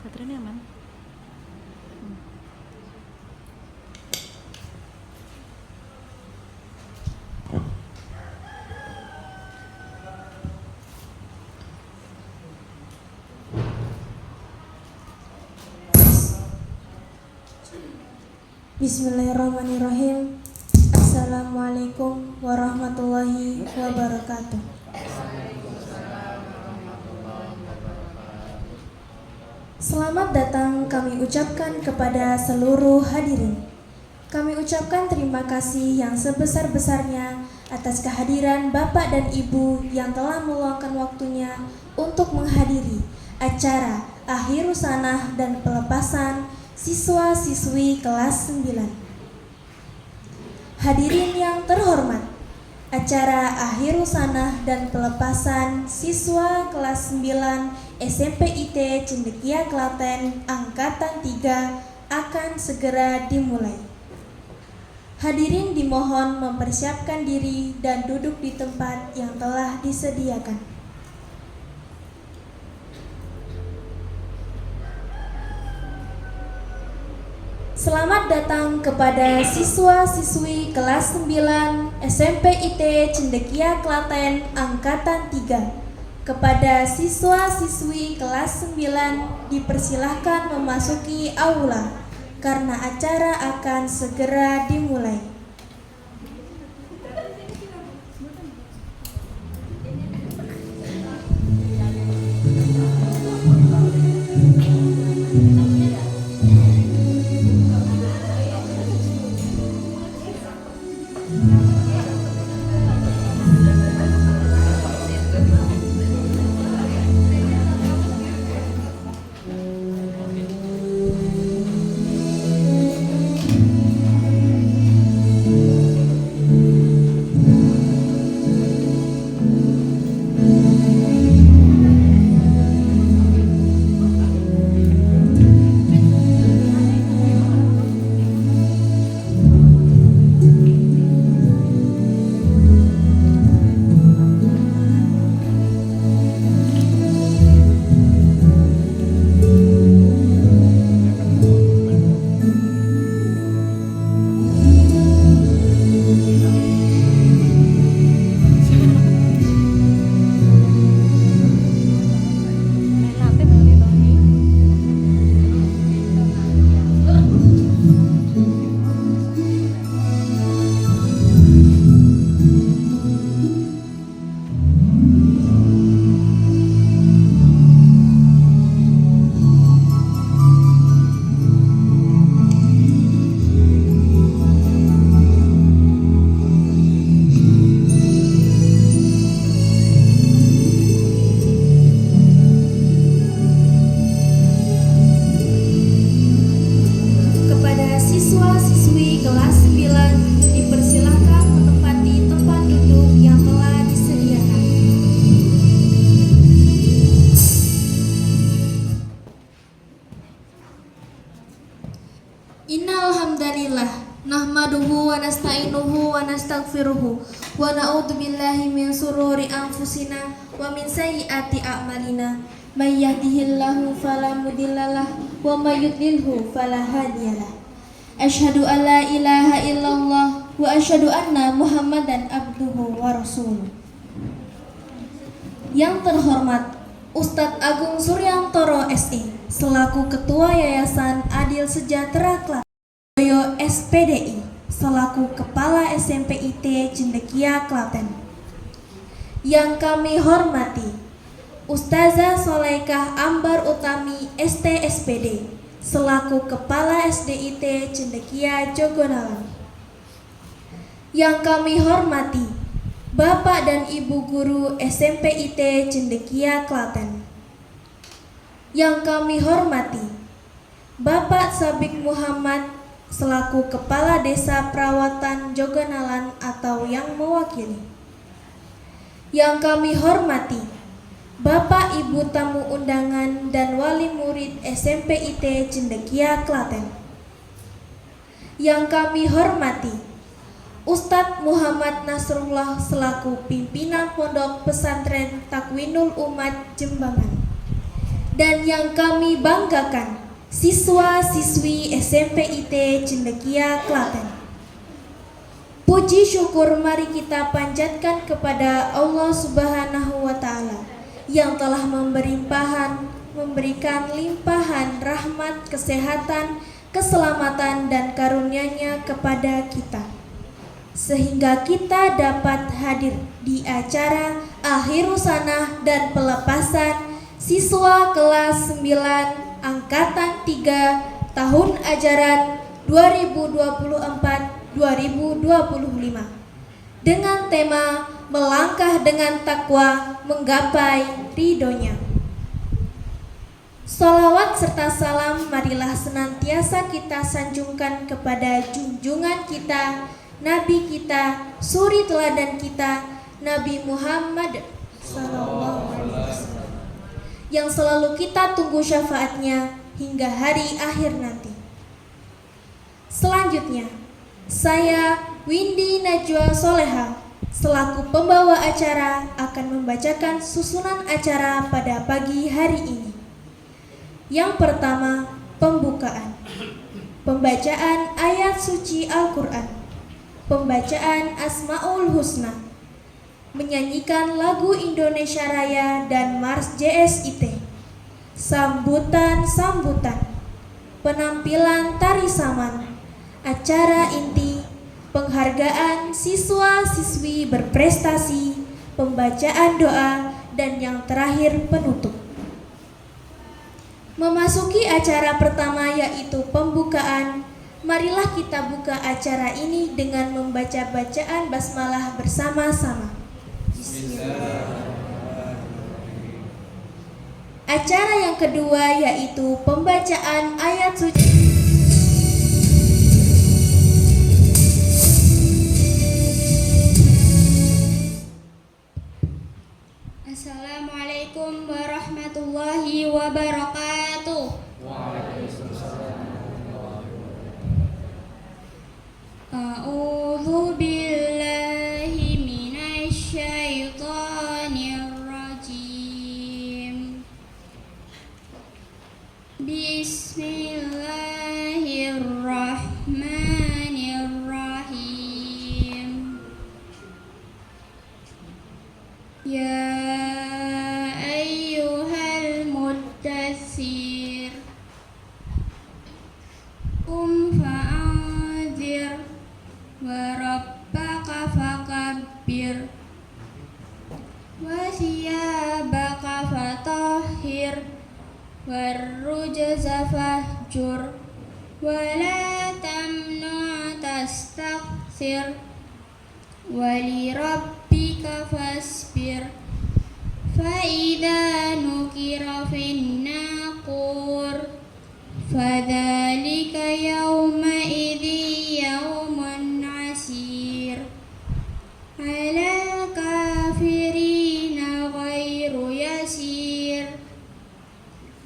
Baterainya aman. Bismillahirrahmanirrahim. Assalamualaikum warahmatullahi wabarakatuh. Selamat datang kami ucapkan kepada seluruh hadirin. Kami ucapkan terima kasih yang sebesar-besarnya atas kehadiran Bapak dan Ibu yang telah meluangkan waktunya untuk menghadiri acara Akhirus Sanah dan pelepasan siswa-siswi kelas 9. Hadirin yang terhormat, acara Akhirus Sanah dan pelepasan siswa kelas 9 SMP IT Cendekia Klaten Angkatan 3 akan segera dimulai. Hadirin dimohon mempersiapkan diri dan duduk di tempat yang telah disediakan. Selamat datang kepada siswa-siswi kelas 9 SMP IT Cendekia Klaten Angkatan 3. Kepada siswa-siswi kelas 9 dipersilahkan memasuki aula karena acara akan segera dimulai. Innal hamdalillah nahmaduhu wa nasta'inuhu wa nastaghfiruhu wa na'udzu billahi min shururi anfusina wa min sayyiati a'malina may yahdihillahu fala mudhillalah wa may yudlilhu fala hadiyalah. Asyhadu an la ilaha illallah wa asyhadu anna Muhammadan abduhu wa rasuluh. Yang terhormat Ustadz Agung Suryantoro SE selaku Ketua Yayasan Adil Sejahtera Klaten, Doyo SPDI selaku Kepala SMP IT Cendekia Klaten. Yang kami hormati Ustazah Soleikah Ambar Utami STSPD selaku Kepala SDIT Cendekia Jogonalang. Yang kami hormati Bapak dan Ibu Guru SMP IT Cendekia Klaten. Yang kami hormati Bapak Sabik Muhammad selaku Kepala Desa Perawatan Jogonalan atau yang mewakili. Yang kami hormati Bapak Ibu tamu undangan dan wali murid SMP IT Cendekia Klaten. Yang kami hormati Ustadz Muhammad Nasrullah selaku pimpinan Pondok Pesantren Takwinul Umat Jembangan. Dan yang kami banggakan, siswa-siswi SMP IT Cendekia Klaten. Puji syukur mari kita panjatkan kepada Allah Subhanahu wa Ta'ala yang telah memberikan limpahan rahmat, kesehatan, keselamatan dan karunia-Nya kepada kita, sehingga kita dapat hadir di acara Akhirus Sanah dan pelepasan siswa kelas 9 angkatan 3 tahun ajaran 2024-2025 dengan tema melangkah dengan takwa menggapai ridhonya. Sholawat serta salam marilah senantiasa kita sanjungkan kepada junjungan kita, Nabi kita, suri teladan kita, Nabi Muhammad SAW, yang selalu kita tunggu syafaatnya hingga hari akhir nanti. Selanjutnya, saya Windy Najwa Soleha selaku pembawa acara akan membacakan susunan acara pada pagi hari ini. Yang pertama, pembukaan. Pembacaan ayat suci Al-Quran. Pembacaan Asmaul Husna. Menyanyikan lagu Indonesia Raya dan Mars JSIT. Sambutan-sambutan. Penampilan tari saman. Acara inti. Penghargaan siswa-siswi berprestasi. Pembacaan doa. Dan yang terakhir penutup. Memasuki acara pertama yaitu pembukaan. Marilah kita buka acara ini dengan membaca bacaan basmalah bersama-sama. Acara yang kedua yaitu pembacaan ayat suci. Assalamualaikum warahmatullahi wabarakatuh. A'udzu billahi minasy syaithanir rajim. Bismillahirrahmanirrahim. Ya ayyuhal muddatsir qum fa'anzir wa rabbaka fakabbir wa thiyabaka fatahhir warrujza fahjur wa la tamnun tastakthir wa li rabbika fasbir fa idza nukira fin naqur fadzalika yawma idzi yawmun asir alal kafirina ghairu yasir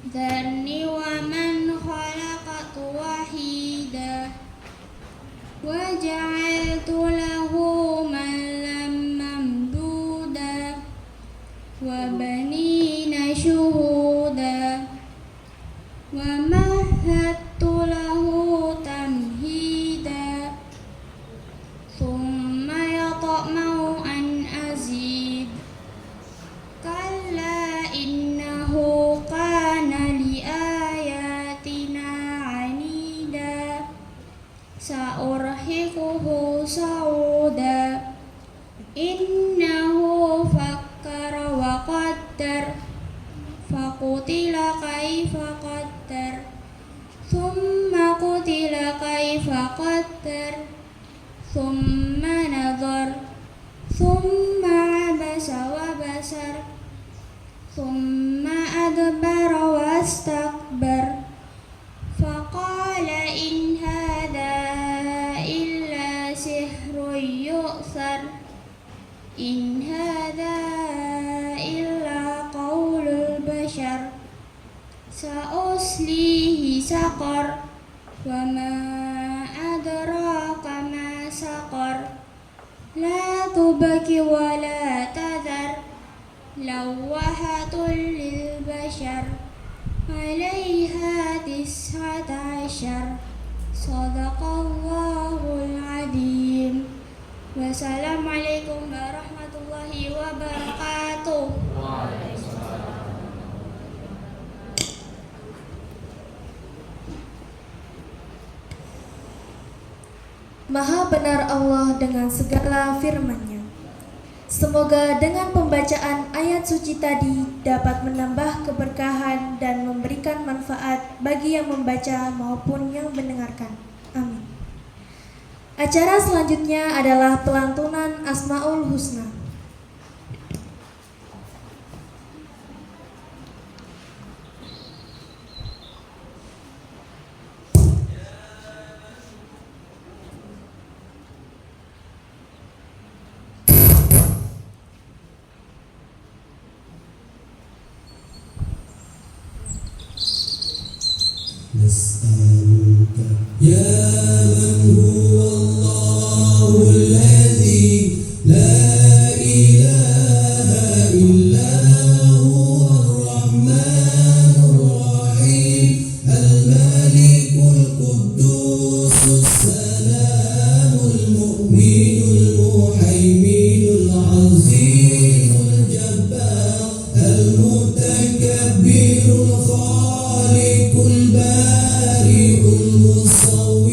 dzarni wa man khalaqtu wahida wa ja'altu lahu malam mamduda wa banina syuhuda wa mahattu lahu tamhida thumma yatma'u an azid kalla innahu kana li ayatina anida sa'urhiquhu sa'uda innahu fakkara wa qaddar faqutila kaifa qaddar thumma qutila kaifa qaddar thumma nadhar thumma abasa wa basar thumma adbara wastakbar faqala in hadha illa sihrun yu'thar in hadha illa qaulul bashar sa'uslihi saqar wa ma adraka ma saqar تبكي ولا تذر لوحة للبشر عليها 19 صدق الله العظيم. Wassalamualaikum warahmatullahi wabarakatuh. Maha benar Allah dengan segala firman-Nya. Semoga dengan pembacaan ayat suci tadi dapat menambah keberkahan dan memberikan manfaat bagi yang membaca maupun yang mendengarkan. Amin. Acara selanjutnya adalah pelantunan Asmaul Husna. نسألك يا من هو الله الذي لا إله إلا هو الرحمن الرحيم الملك القدوس السلام المؤمن المهيمن العظيم الجبار المتكبر الخالق البارئ المصور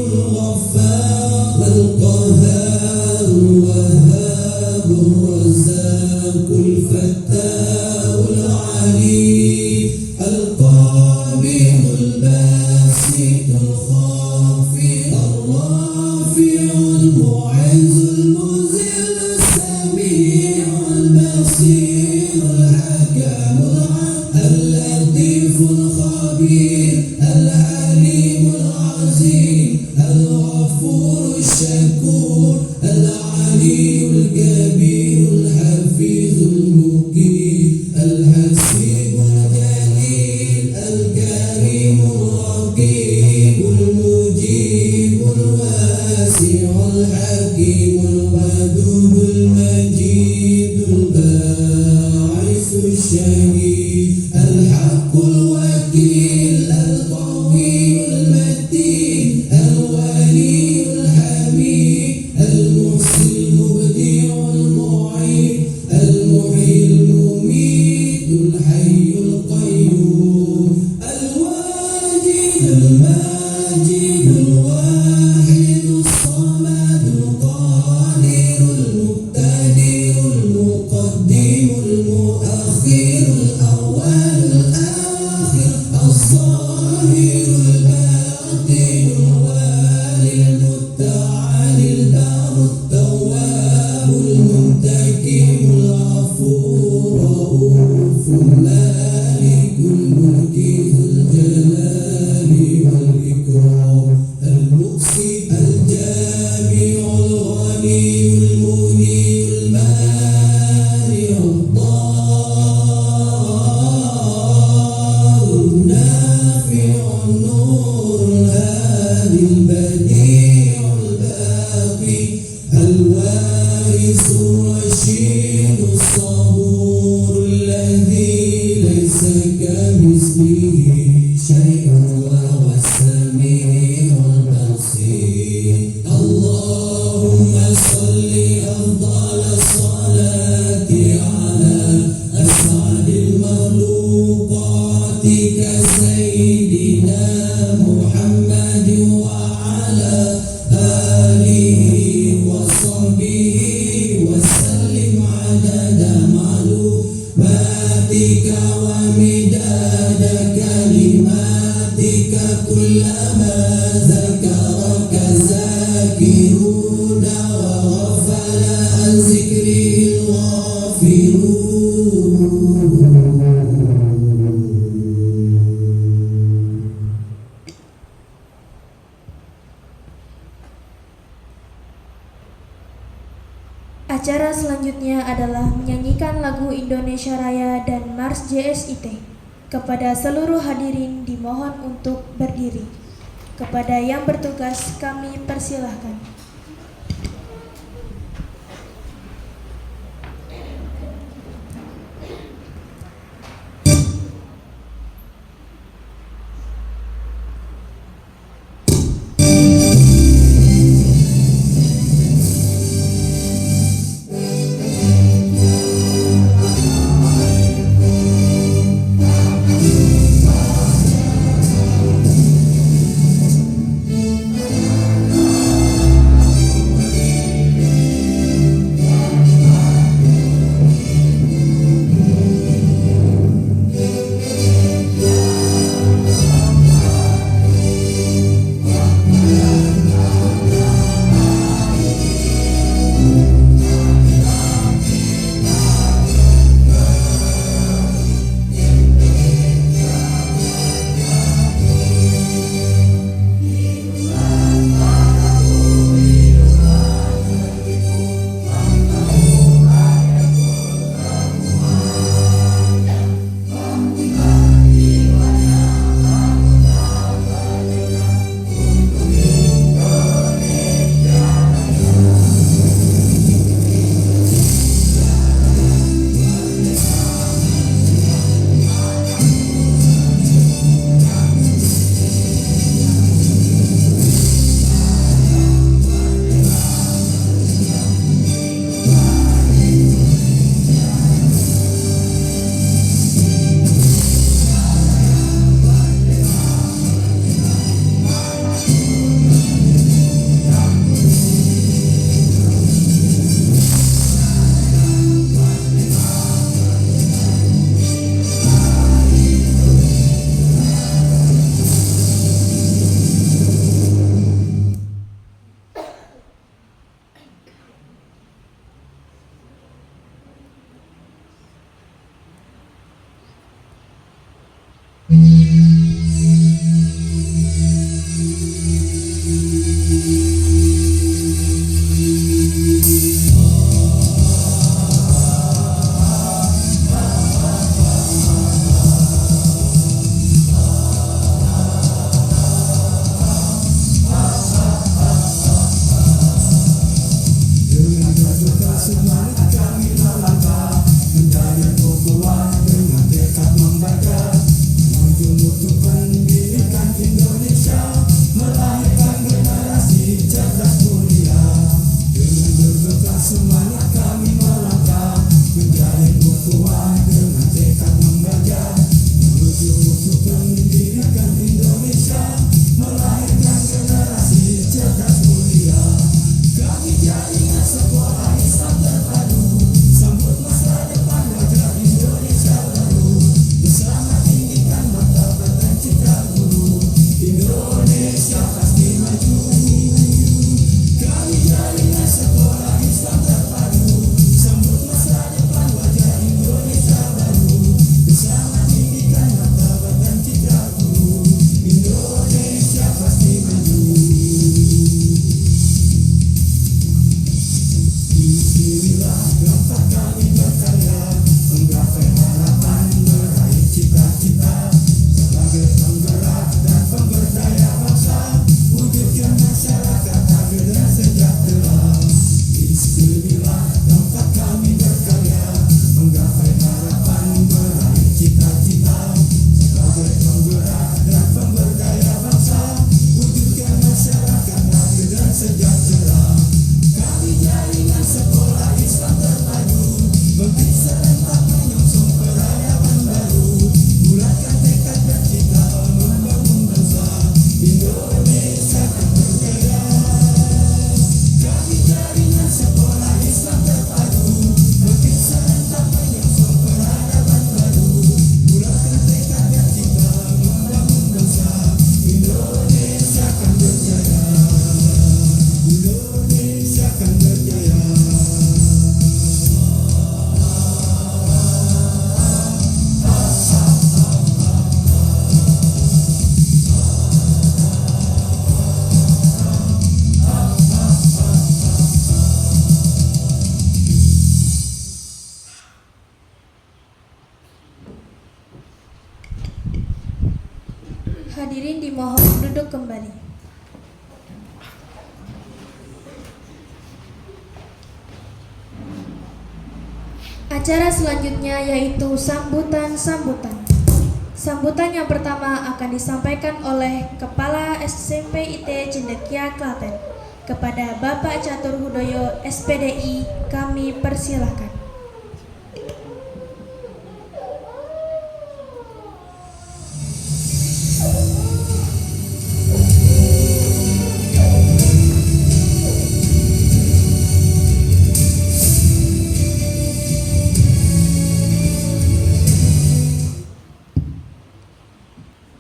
الغفار القهار الوهاب الرزاق الفتاح العليم القابض الباسط الخافض الرافع المعز المذل السميع البصير الحكم اللطيف الخبير العليم العظيم الغفور الشكور العلي الكبير الحفيظ المقيم الحسيب الجليل الكريم الرقيب المجيب الواسع الحكيم الودود المجيد الباعث الشهيد الحق الوكيل القوي المتين الولي الحميد المحسن المبدع المعيد المحيي المميت الحي القيوم الواجد الماجد الواحد الصمد القادر المقتدر المقدم المؤخر الأول الآخر الظاهر الباطن الوالي المتعالي البار التواب المنتقم الغفور رؤوف مالك الملك ذو الجلال والإكرام المقسي الجامع الغني المغني المانع الضار النافع النور الهادي البديع الباقي الوارث الرشيد الصبور الذي ليس كمثله شيء وهو السميع البصير اللهم صل أفضل الصلاة على أسعد المخلوقات كسيدنا محمد وعلى آله وصحبه وسلم عدد معلوماتك ومداد كلماتك كلما ذكرك الذاكرون وغفل عن ذكره الغافلون. Acara selanjutnya adalah menyanyikan lagu Indonesia Raya dan Mars JSIT. Kepada seluruh hadirin dimohon untuk berdiri. Kepada yang bertugas kami persilahkan. Hadirin dimohon duduk kembali. Acara selanjutnya yaitu sambutan-sambutan. Sambutan yang pertama akan disampaikan oleh Kepala SMP IT Cendekia Klaten. Kepada Bapak Catur Hudoyo SPDI, kami persilahkan.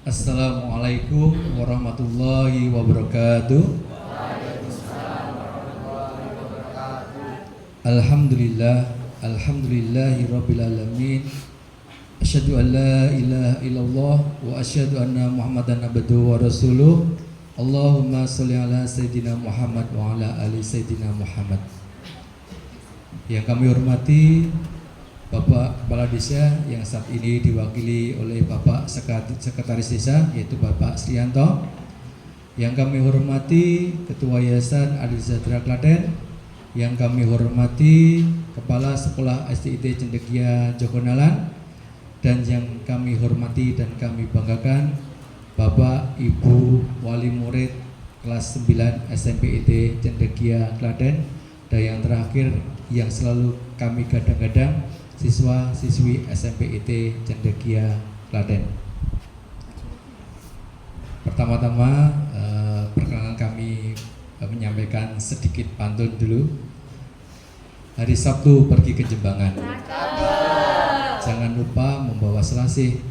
Assalamualaikum warahmatullahi wabarakatuh. Alhamdulillah, alhamdulillahi rabbil alamin. Asyhadu an la ilaha illallah wa asyhadu anna Muhammadan abduhu wa rasuluh. Allahumma sholli ala sayyidina Muhammad wa ala ali sayyidina Muhammad. Yang kami hormati Bapak Kepala Desa yang saat ini diwakili oleh Bapak Sekretaris Desa yaitu Bapak Srianto. Yang kami hormati Ketua Yayasan Adil Sejahtera Klaten. Yang kami hormati Kepala Sekolah SDIT Cendekia Jogonalan. Dan yang kami hormati dan kami banggakan Bapak Ibu Wali Murid kelas 9 SMP IT Cendekia Klaten. Dan yang terakhir yang selalu kami gadang-gadang siswa-siswi SMP IT Cendekia Klaten. Pertama-tama perkenalan kami menyampaikan sedikit pantun dulu. Hari Sabtu pergi ke Jembangan. Jangan lupa membawa selasih.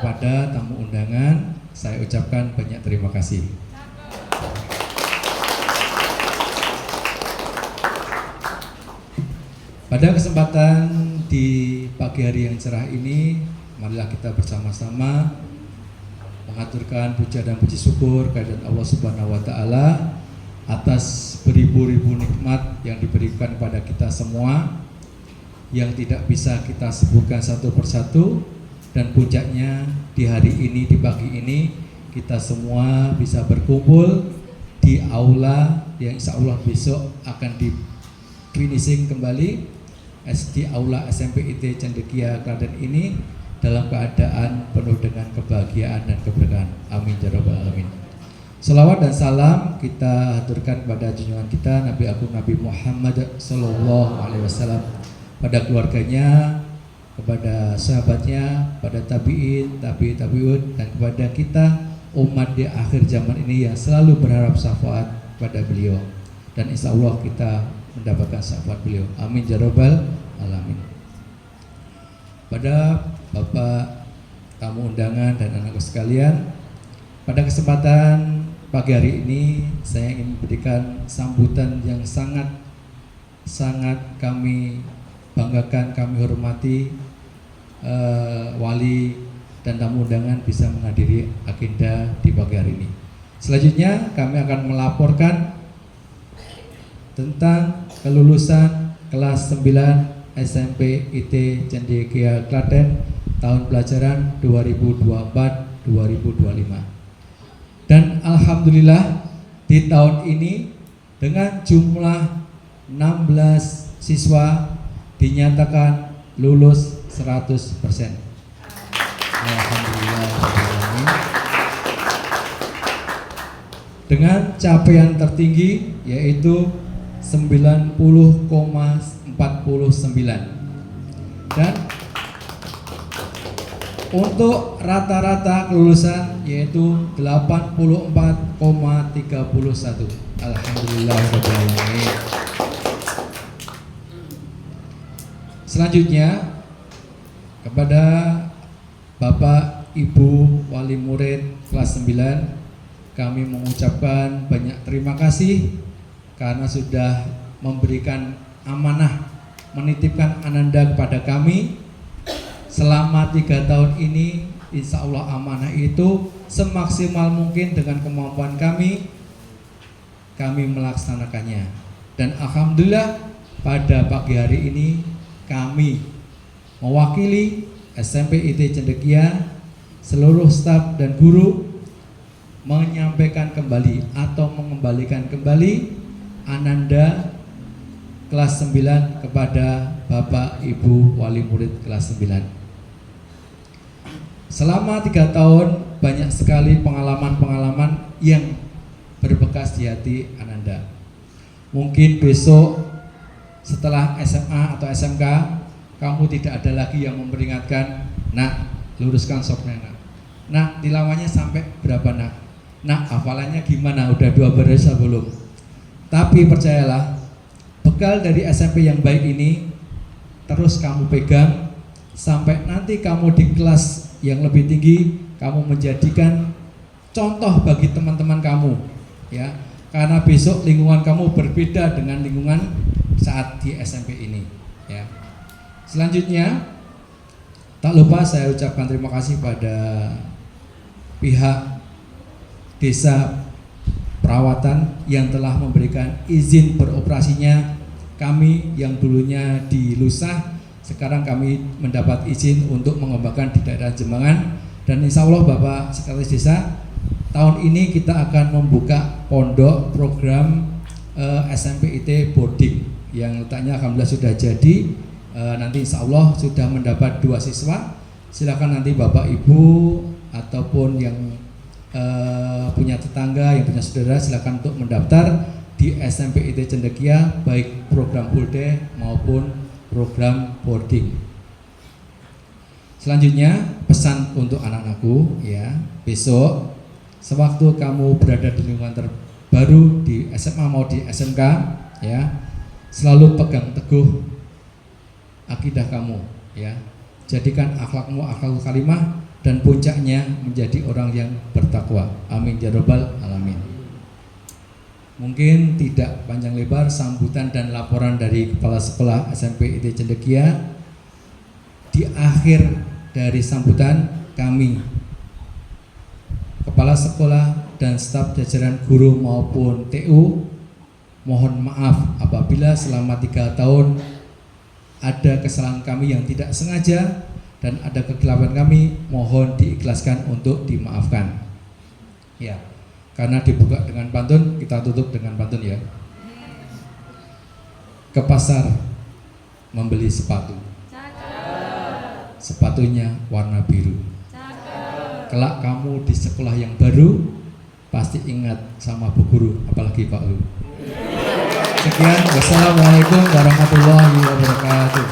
Kepada tamu undangan saya ucapkan banyak terima kasih. Pada kesempatan di pagi hari yang cerah ini, marilah kita bersama-sama mengaturkan puja dan puji syukur kehadirat Allah Subhanahu wa taala atas beribu-ribu nikmat yang diberikan kepada kita semua yang tidak bisa kita sebutkan satu persatu, dan puncaknya di hari ini, di pagi ini kita semua bisa berkumpul di aula yang insya Allah besok akan di finishing kembali di aula SMP IT Cendekia Klaten ini dalam keadaan penuh dengan kebahagiaan dan keberkahan. Amin ya rabbal alamin. Salawat dan salam kita haturkan kepada junjungan kita Nabi Agung Nabi Muhammad Sallallahu Alaihi Wasallam, pada keluarganya, kepada sahabatnya, pada tabiin, tabi'un, dan kepada kita umat di akhir zaman ini yang selalu berharap syafaat pada beliau, dan insya Allah kita mendapatkan syafaat beliau. Amin ya rabbal alamin. Pada Bapak tamu undangan dan anak sekalian, pada kesempatan pagi hari ini saya ingin memberikan sambutan yang sangat kami banggakan, kami hormati wali dan tamu undangan bisa menghadiri agenda di pagi hari ini. Selanjutnya kami akan melaporkan tentang kelulusan kelas 9 SMP IT Cendekia Klaten tahun pelajaran 2024-2025. Dan alhamdulillah di tahun ini dengan jumlah 16 siswa dinyatakan lulus 100%. Alhamdulillah. Dengan capaian tertinggi yaitu 90,49. Dan untuk rata-rata kelulusan yaitu 84,31. Alhamdulillahirrahmanirrahim. Selanjutnya kepada Bapak Ibu wali murid kelas 9 kami mengucapkan banyak terima kasih karena sudah memberikan amanah, menitipkan Ananda kepada kami selama 3 tahun ini. Insya Allah amanah itu semaksimal mungkin dengan kemampuan kami melaksanakannya. Dan alhamdulillah pada pagi hari ini kami mewakili SMP IT Cendekia, seluruh staf dan guru menyampaikan kembali atau mengembalikan kembali Ananda kelas 9 kepada Bapak Ibu wali murid kelas 9. Selama 3 tahun banyak sekali pengalaman-pengalaman yang berbekas di hati Ananda. Mungkin besok setelah SMA atau SMK kamu tidak ada lagi yang memperingatkan, nak luruskan sopnya nak tilawahnya sampai berapa nak hafalannya gimana, udah 2 baris belum. Tapi percayalah, bekal dari SMP yang baik ini terus kamu pegang sampai nanti kamu di kelas yang lebih tinggi, kamu menjadikan contoh bagi teman-teman kamu, ya. Karena besok lingkungan kamu berbeda dengan lingkungan saat di SMP ini, ya. Selanjutnya, tak lupa saya ucapkan terima kasih pada pihak desa perawatan yang telah memberikan izin beroperasinya kami yang dulunya di Lusah. Sekarang kami mendapat izin untuk mengembangkan di daerah Jembangan, dan insya Allah Bapak Sekretaris Desa, tahun ini kita akan membuka pondok program SMP IT boarding yang letaknya alhamdulillah sudah jadi. Nanti insya Allah sudah mendapat 2 siswa. Silakan nanti Bapak Ibu ataupun yang punya tetangga, yang punya saudara, silakan untuk mendaftar di SMP IT Cendekia, baik program full day maupun program boarding. Selanjutnya pesan untuk anak-anakku, ya, besok sewaktu kamu berada di lingkungan terbaru di SMA mau di SMK, ya, selalu pegang teguh akidah kamu, ya. Jadikan akhlakmu akhlakul karimah dan puncaknya menjadi orang yang bertakwa. Amin ya rabbal alamin. Mungkin tidak panjang lebar sambutan dan laporan dari Kepala Sekolah SMP IT Cendekia. Di akhir dari sambutan kami, kepala sekolah dan staf jajaran guru maupun TU, mohon maaf apabila selama 3 tahun ada kesalahan kami yang tidak sengaja dan ada kekeliruan kami, mohon diikhlaskan untuk dimaafkan. Ya, karena dibuka dengan pantun, kita tutup dengan pantun ya. Ke pasar membeli sepatu. Sepatunya warna biru. Kelak kamu di sekolah yang baru pasti ingat sama Bu Guru, apalagi Pak Guru. Sekian, wassalamualaikum warahmatullahi wabarakatuh.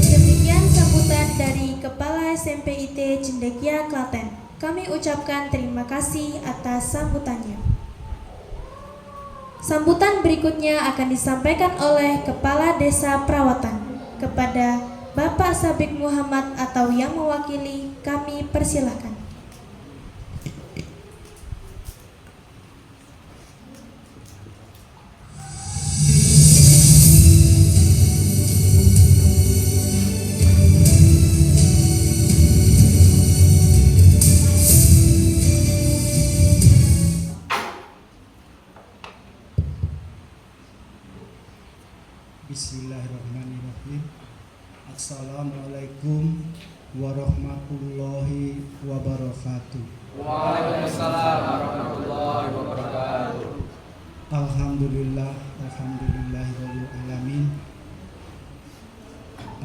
Demikian sambutan dari Kepala SMP IT Cendekia Klaten. Kami ucapkan terima kasih atas sambutannya. Sambutan berikutnya akan disampaikan oleh Kepala Desa Perawatan kepada Bapak Sabik Muhammad atau yang mewakili, kami persilahkan. Bismillahirrahmanirrahim. Assalamualaikum warahmatullahi wabarakatuh. Waalaikumsalam warahmatullahi wabarakatuh. Alhamdulillahirabbil alamin.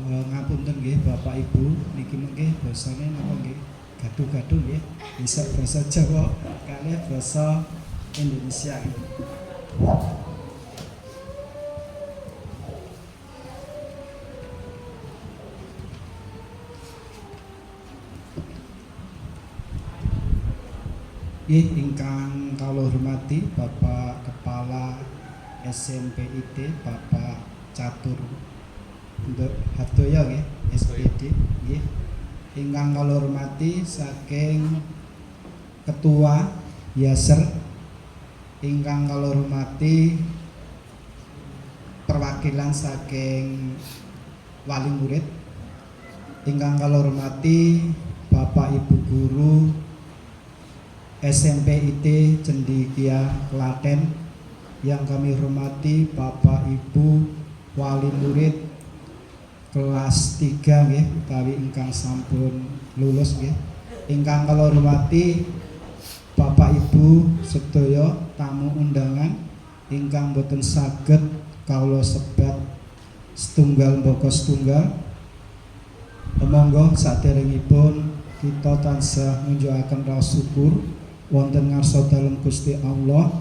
Ngapunten nggih Bapak Ibu, niki mengke basane napa nggih? Gaduh-gaduh nggih. Bisa basa Jawa kalih basa Indonesia. Ingkang kula hormati Bapak Kepala SMP IT Bapak Catur Hartoyo nggih, SPD nggih. Ingkang kula hormati saking Ketua Yaser, ingkang kula hormati perwakilan saking wali murid, ingkang kula hormati Bapak Ibu guru SMP IT Cendekia Klaten, yang kami hormati Bapak Ibu wali murid kelas 3 nggih utawi ingkang sampun lulus nggih. Ingkang kula hormati Bapak Ibu sedaya tamu undangan ingkang boten saged kawula sebat setunggal mbaka setunggal. Monggo saderengipun kita tansah ngunjukaken rasa syukur wonten ngarsa dalem Gusti Allah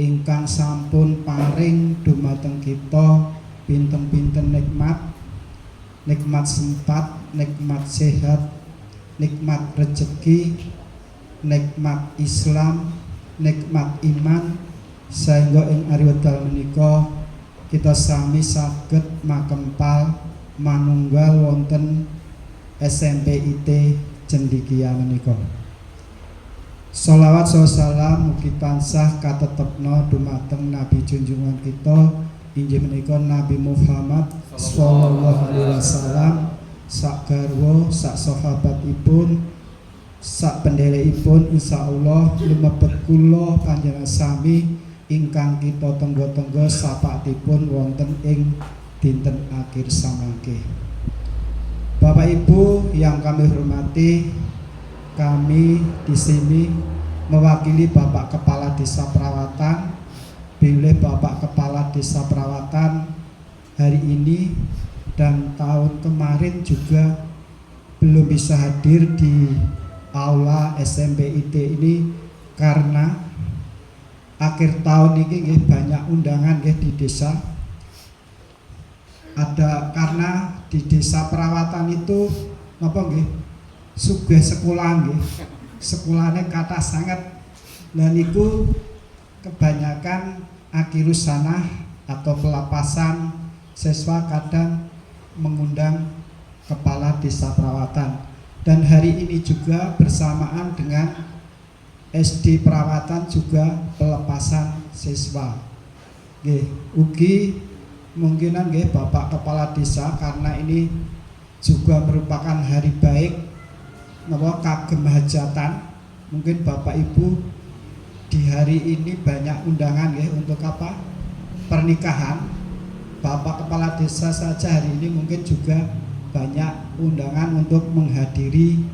ingkang sampun paring dumateng kita pinten-pinten nikmat, nikmat sempat, nikmat sehat, nikmat rezeki, nikmat Islam, nikmat iman, sehingga ing ari wekdal menika kita sami saged makempal manunggal wonten SMP IT Cendekia menika. Sholawat salam mugi tansah katetepna dumateng Nabi junjungan kita inggih menika Nabi Muhammad sallallahu alaihi wasallam, sak garwa, sak sahabatipun, sak penderekipun, insyaallah lumebet kula panjenengan sami ingkang kita tenggo-tenggo sapatipun wonten ing dinten akhir samangke. Bapak Ibu yang kami hormati, kami di sini mewakili Bapak Kepala Desa Perawatan, bilih Bapak Kepala Desa Perawatan hari ini dan tahun kemarin juga belum bisa hadir di aula SMP IT ini karena akhir tahun ini banyak undangan di desa. Ada karena di Desa Perawatan itu apa nggih? Sugih sekolah nggih. Sekolahane kathah sangat. Lan niku kebanyakan akhirus sanah atau pelepasan siswa kadang mengundang Kepala Desa Perawatan. Dan hari ini juga bersamaan dengan SD perawatan juga pelepasan siswa. Nggih, ugi kemungkinan nggih Bapak Kepala Desa, karena ini juga merupakan hari baik napa kagem hajatan, mungkin Bapak Ibu di hari ini banyak undangan nggih untuk apa? Pernikahan. Bapak Kepala Desa saja hari ini mungkin juga banyak undangan untuk menghadiri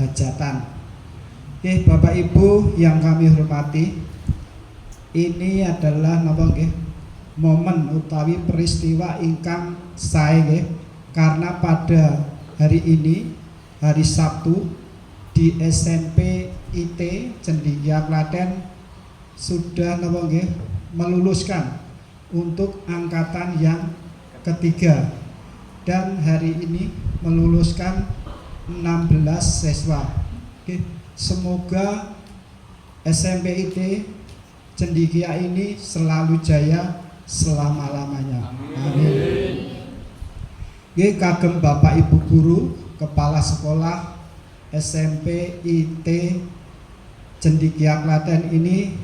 hajatan. Oke, Bapak Ibu yang kami hormati, ini adalah napa nggih momen utawi peristiwa ingkang sae nggih, karena pada hari ini hari Sabtu di SMP IT Cendikia Klaten sudah napa nggih meluluskan untuk angkatan yang ketiga, dan hari ini meluluskan 16 siswa. Oke, semoga SMP IT Cendikia ini selalu jaya selama-lamanya. Amin. Oke, kagem Bapak Ibu guru, kepala sekolah SMP IT Cendikia Klaten ini,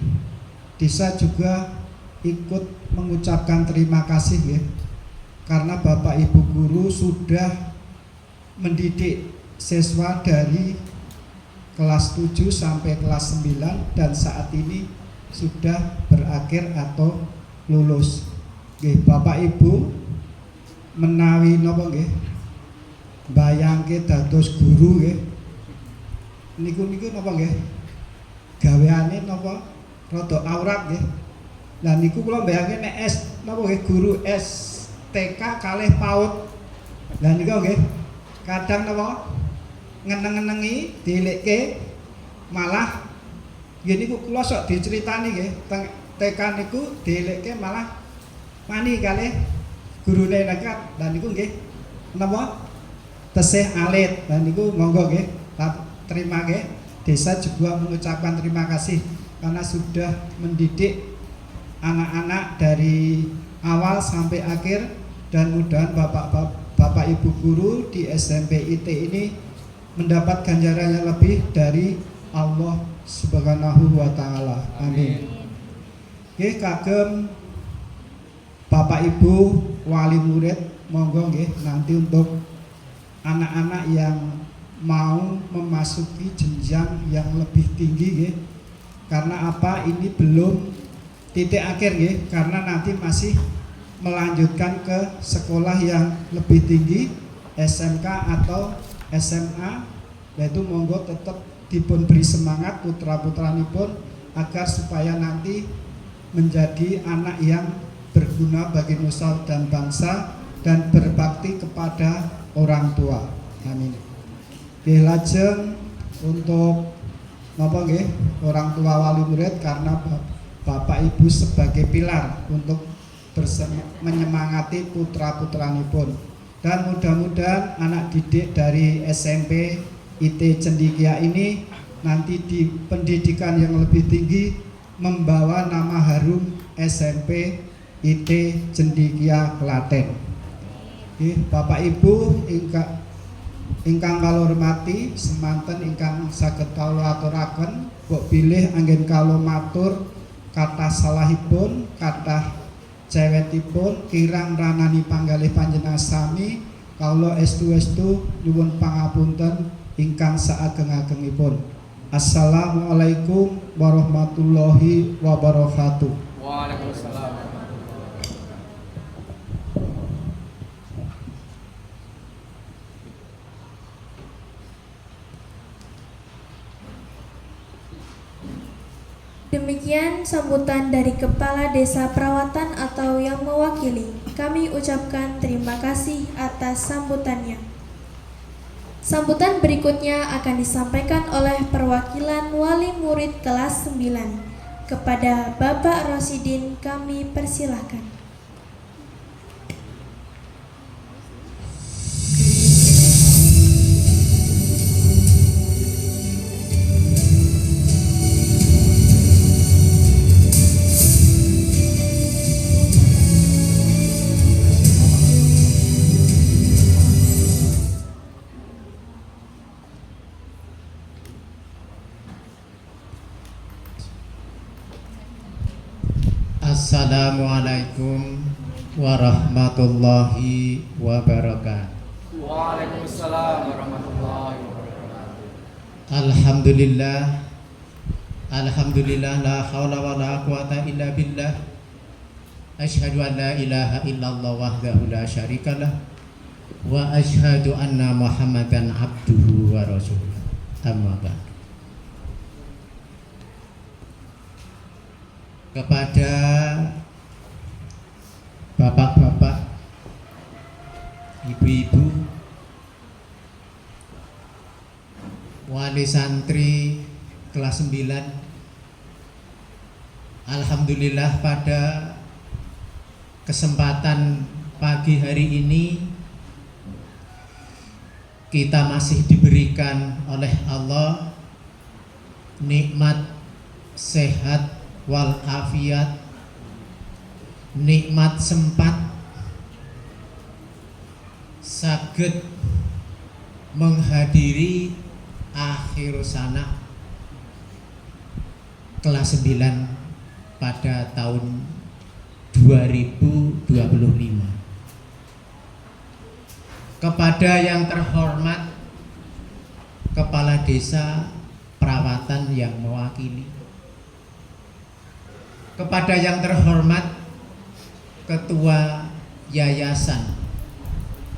Desa juga ikut mengucapkan terima kasih ya, karena Bapak Ibu guru sudah mendidik siswa dari kelas 7 sampai kelas 9 dan saat ini sudah berakhir atau lulus. Nggih, Bapak Ibu menawi napa nggih bayangke dados guru nggih, niku napa nggih gaweane napa rada aurat nggih. Lah niku kula bayangke nek napa nggih guru STK kalih PAUD. Lah niku nggih kadang napa ngeneng-ngenengi dilekke, malah nggih niku kula sok diceritani nggih teng TK niku dilekke malah mani kalih gurune nekat. Dan niku nggih napa tesih alit. Dan niku monggo nggih terima nggih, desa juga mengucapkan terima kasih karena sudah mendidik anak-anak dari awal sampai akhir, dan mudah-mudahan Bapak Ibu guru di SMP IT ini mendapat ganjaran yang lebih dari Allah Subhanahu wa taala. Amin. Nggih, kagem Bapak Ibu wali murid, monggo nggih nanti untuk anak-anak yang mau memasuki jenjang yang lebih tinggi nggih. Karena apa? Ini belum titik akhir nggih, karena nanti masih melanjutkan ke sekolah yang lebih tinggi, SMK atau SMA. Yaitu monggo tetap dipun beri semangat putra-putranipun agar supaya nanti menjadi anak yang berguna bagi nusa dan bangsa dan berbakti kepada orang tua. Amin. Nggih, lajeng untuk napa nggih orang tua wali murid, karena Bapak Ibu sebagai pilar untuk menyemangati putra-putranipun, dan mudah-mudahan anak didik dari SMP IT Cendikia ini nanti di pendidikan yang lebih tinggi membawa nama harum SMP IT Cendikia Klaten. Bapak Ibu ingkang kula hormati, semanten ingkang saged kula aturaken, kok bilih anggen kula matur kathah salahipun, kathah cewetipun, kirang ranani panggalih panjenengan sami, kawula estu-estu nyuwun pangapunten ingkang saageng-agengipun. Assalamualaikum warahmatullahi wabarakatuh. Waalaikumsalam. Demikian sambutan dari Kepala Desa Perawatan atau yang mewakili. Kami ucapkan terima kasih atas sambutannya. Sambutan berikutnya akan disampaikan oleh perwakilan wali murid kelas 9. Kepada Bapak Rosidin kami persilahkan. Assalamualaikum warahmatullahi wabarakatuh. Waalaikumsalam warahmatullahi wabarakatuh. Alhamdulillah, alhamdulillah, la haula wa la quwata illa billah. Asyhadu an la ilaha illallah wahdahu la syarikalah wa asyhadu anna Muhammadan abduhu wa rasuluh. Amma ba'du. Kepada bapak-bapak, ibu-ibu, wali santri kelas 9, alhamdulillah pada kesempatan pagi hari ini kita masih diberikan oleh Allah nikmat sehat walafiat, nikmat sempat saged menghadiri akhir sana kelas 9 pada tahun 2025. Kepada yang terhormat Kepala Desa Perawatan yang mewakili, kepada yang terhormat Ketua Yayasan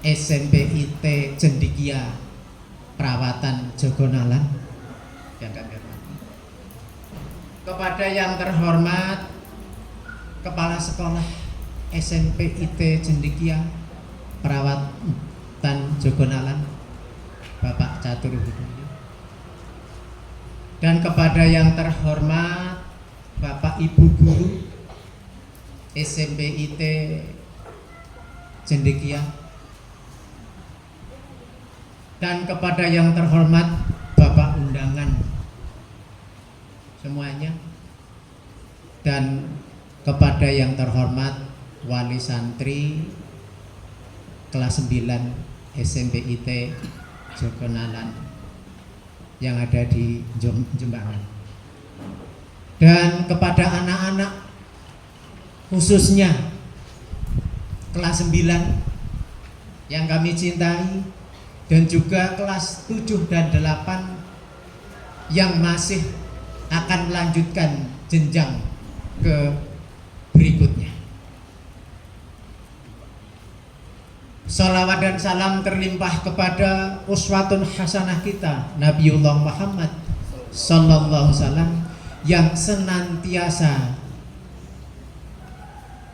SMP IT Cendekia Perawatan Jogonalan yang kami hormati, kepada yang terhormat Kepala Sekolah SMP IT Cendekia Perawatan Jogonalan Bapak Catur Hidayat, dan kepada yang terhormat Bapak Ibu Guru SMP IT Cendekia, dan kepada yang terhormat Bapak undangan semuanya, dan kepada yang terhormat wali santri kelas 9 SMP IT Jogonalan yang ada di Jembangan, dan kepada anak-anak khususnya kelas 9 yang kami cintai, dan juga kelas 7 dan 8 yang masih akan melanjutkan jenjang ke berikutnya. Salawat dan salam terlimpah kepada uswatun hasanah kita Nabiullah Muhammad sallallahu alaihi wasallam yang senantiasa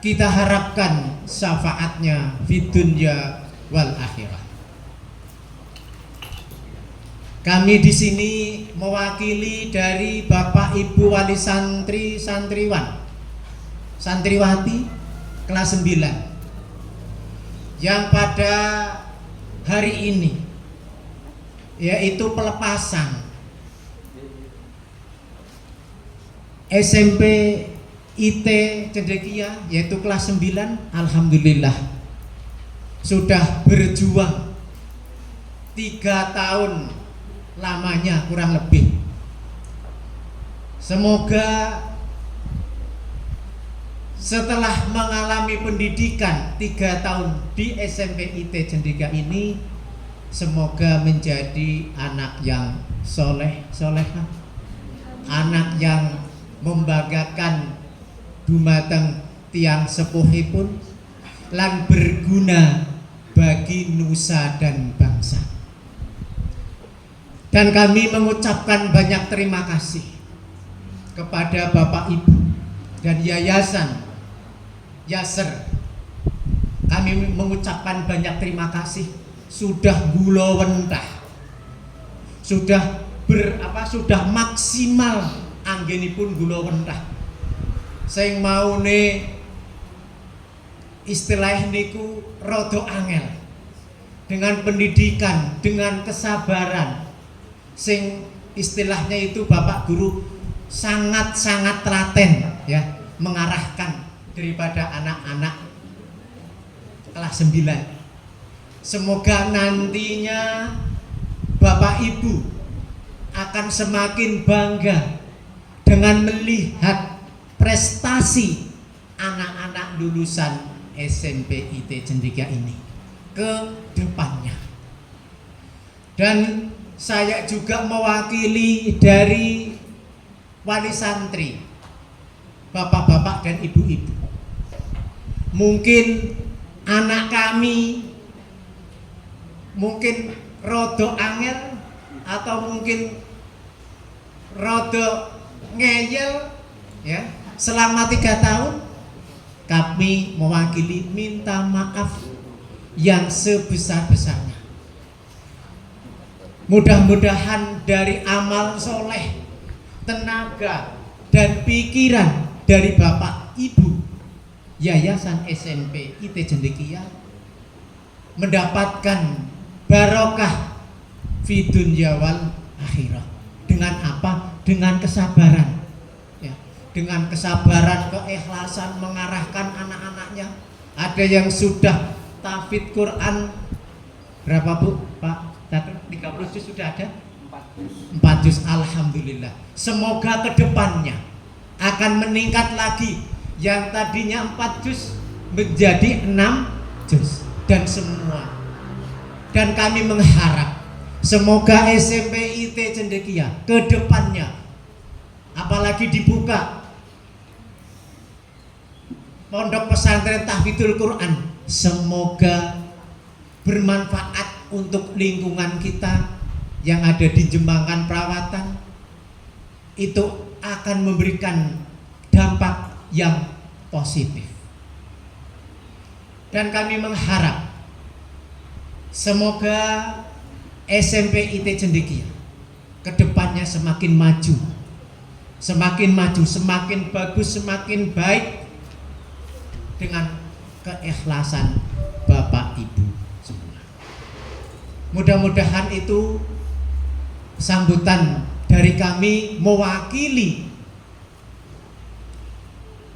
kita harapkan syafaatnya di dunia wal akhirah. Kami di sini mewakili dari Bapak Ibu wali santri, santriwan, santriwati kelas 9 yang pada hari ini yaitu pelepasan SMP IT Cendekia yaitu kelas 9, alhamdulillah sudah berjuang 3 tahun lamanya kurang lebih. Semoga setelah mengalami pendidikan 3 tahun di SMP IT Cendekia ini, semoga menjadi anak yang solehah, anak yang membanggakan dumateng tiang sepuhipun lan berguna bagi nusa dan bangsa. Dan kami mengucapkan banyak terima kasih kepada Bapak Ibu dan Yayasan Yaser. Kami mengucapkan banyak terima kasih sudah gulawentah, sudah maksimal anggenipun gulawentah. Sing maune istilah niku rada angel, dengan pendidikan, dengan kesabaran, sing istilahnya itu Bapak Guru sangat-sangat telaten ya, mengarahkan daripada anak-anak kelas 9. Semoga nantinya Bapak Ibu akan semakin bangga dengan melihat prestasi anak-anak lulusan SMP IT Cendekia ini ke depannya. Dan saya juga mewakili dari wali santri, bapak-bapak dan ibu-ibu. Mungkin anak kami mungkin rodo angel atau mungkin rodo ngeyel ya. Selama 3 tahun kami mewakili minta maaf yang sebesar-besarnya. Mudah-mudahan dari amal soleh, tenaga dan pikiran dari Bapak Ibu Yayasan SMP IT Cendekia mendapatkan barokah fi dunya wal akhirah. Dengan apa? Dengan kesabaran ya. Dengan kesabaran, keikhlasan mengarahkan anak-anaknya. Ada yang sudah tahfidz Quran berapa Bu? Pak 30 juz sudah ada? 4 juz. Alhamdulillah. Semoga kedepannya akan meningkat lagi. Yang tadinya 4 juz menjadi 6 juz. Dan semua. Dan kami mengharap semoga SMP IT Cendekia kedepannya apalagi dibuka pondok pesantren tahfidzul Quran, semoga bermanfaat untuk lingkungan kita yang ada di Jembangan Perawatan. Itu akan memberikan dampak yang positif. Dan kami mengharap semoga SMP IT Cendekia kedepannya semakin maju, semakin bagus, semakin baik dengan keikhlasan Bapak Ibu semua. Mudah-mudahan itu sambutan dari kami mewakili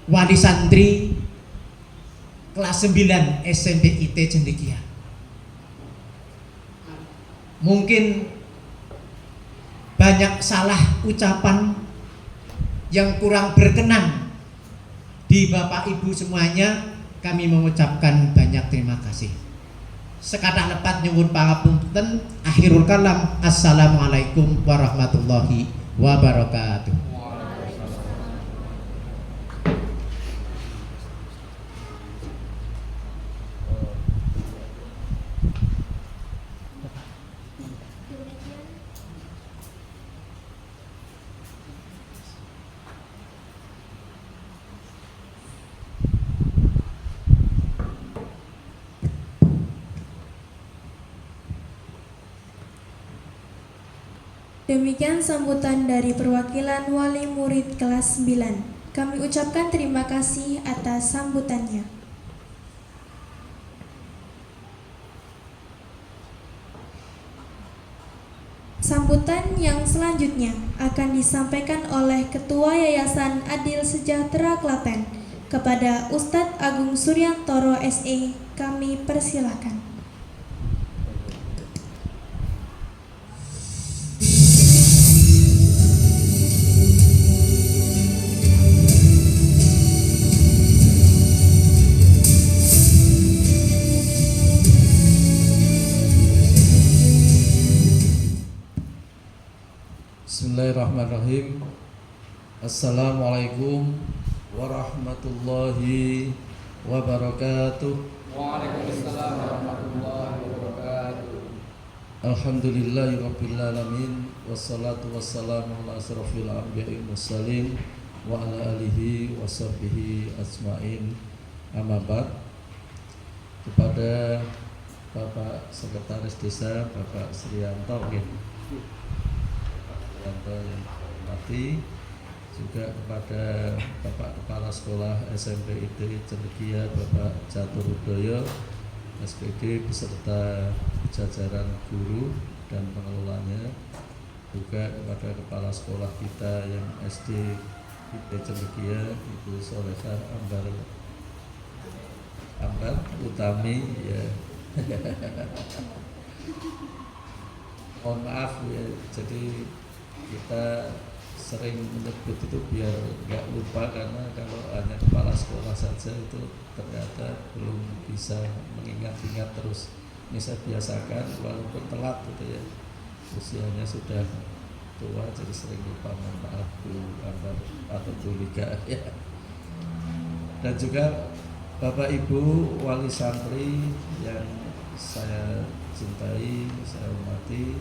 wali santri kelas 9 SMP IT Cendekia. Mungkin banyak salah ucapan yang kurang berkenan di Bapak Ibu semuanya, kami mengucapkan banyak terima kasih. Sekadak lepat nyuwun pangapunten, akhirul kalam, assalamualaikum warahmatullahi wabarakatuh. Demikian sambutan dari perwakilan wali murid kelas 9. Kami ucapkan terima kasih atas sambutannya. Sambutan yang selanjutnya akan disampaikan oleh Ketua Yayasan Adil Sejahtera Klaten kepada Ustadz Agung Suryantoro SE. Kami persilahkan. Bismillahirrahmanirrahim. Assalamualaikum warahmatullahi wabarakatuh. Waalaikumsalam warahmatullahi wabarakatuh. Alhamdulillahirabbil alamin wassalatu wassalamu ala asrofil anbiya'i mursalin wa ala alihi washabbihi ajmain. Amma ba'd. Kepada Bapak Sekretaris Desa Bapak Sriyanto yang hormati, juga kepada Bapak Kepala Sekolah SMP IT Cendekia Bapak Catur Udoyo SPD beserta jajaran guru dan pengelolanya, juga kepada Kepala Sekolah kita yang SD IT Cendekia Ibu Solehah Ambar Utami ya. Mohon maaf ya, jadi kita sering menyebut itu biar nggak lupa, karena kalau hanya kepala sekolah saja itu ternyata belum bisa mengingat-ingat terus. Ini saya biasakan walaupun telat gitu ya, usianya sudah tua jadi sering lupa. Mohon maaf Bu Ambar atau Bu Liga ya. Dan juga Bapak Ibu wali santri yang saya cintai, saya hormati,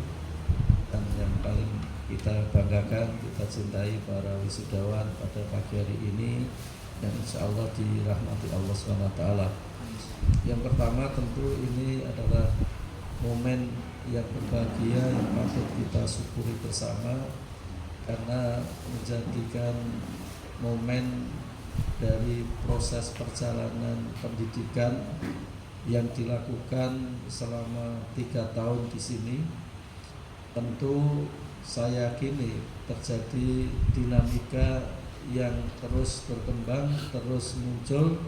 dan yang paling kita banggakan, kita cintai para wisudawan pada pagi hari ini yang insya Allah dirahmati Allah SWT. Yang pertama tentu ini adalah momen yang berbahagia yang patut kita syukuri bersama, karena menjadikan momen dari proses perjalanan pendidikan yang dilakukan selama 3 tahun di sini. Tentu saya yakini terjadi dinamika yang terus berkembang, terus muncul,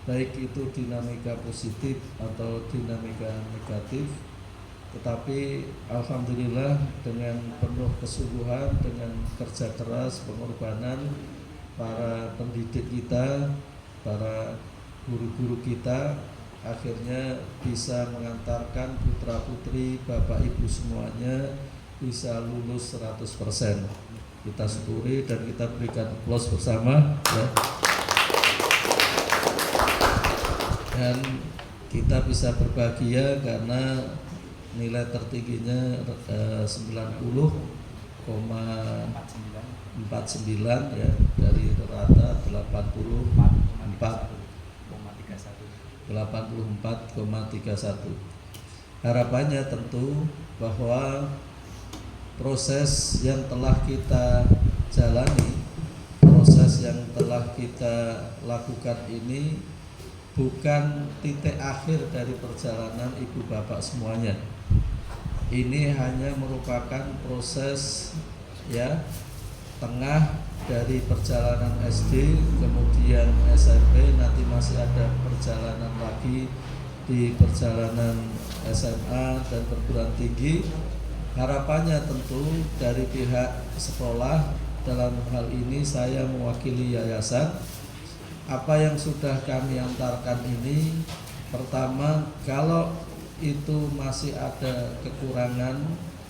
baik itu dinamika positif atau dinamika negatif. Tetapi alhamdulillah dengan penuh kesungguhan, dengan kerja keras, pengorbanan para pendidik kita, para guru-guru kita, akhirnya bisa mengantarkan putra-putri Bapak Ibu semuanya bisa lulus 100%. Kita syukuri dan kita berikan aplaus bersama ya. Dan kita bisa berbahagia karena nilai tertingginya 90,49 ya, dari rata 84,31. Harapannya tentu bahwa proses yang telah kita jalani, proses yang telah kita lakukan ini bukan titik akhir dari perjalanan ibu bapak semuanya. Ini hanya merupakan proses ya tengah dari perjalanan SD, kemudian SMP, nanti masih ada perjalanan lagi di perjalanan SMA dan perguruan tinggi. Harapannya tentu dari pihak sekolah, dalam hal ini saya mewakili yayasan, apa yang sudah kami antarkan ini, pertama, kalau itu masih ada kekurangan,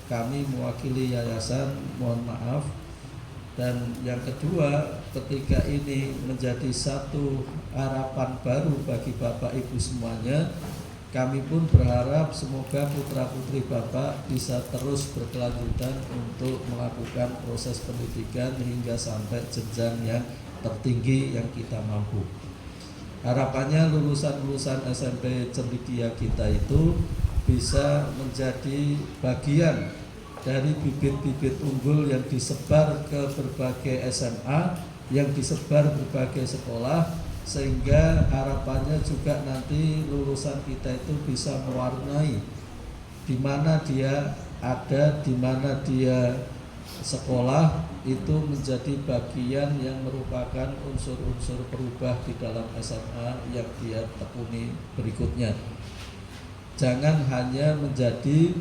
kami mewakili yayasan mohon maaf. Dan yang kedua, ketika ini menjadi satu harapan baru bagi Bapak Ibu semuanya, kami pun berharap semoga putra-putri Bapak bisa terus berkelanjutan untuk melakukan proses pendidikan hingga sampai jenjang yang tertinggi yang kita mampu. Harapannya lulusan-lulusan SMP Cendekia kita itu bisa menjadi bagian dari bibit-bibit unggul yang disebar ke berbagai SMA, yang disebar berbagai sekolah, sehingga harapannya juga nanti lulusan kita itu bisa mewarnai di mana dia ada, di mana dia sekolah, itu menjadi bagian yang merupakan unsur-unsur perubah di dalam SMA yang dia tekuni berikutnya. Jangan hanya menjadi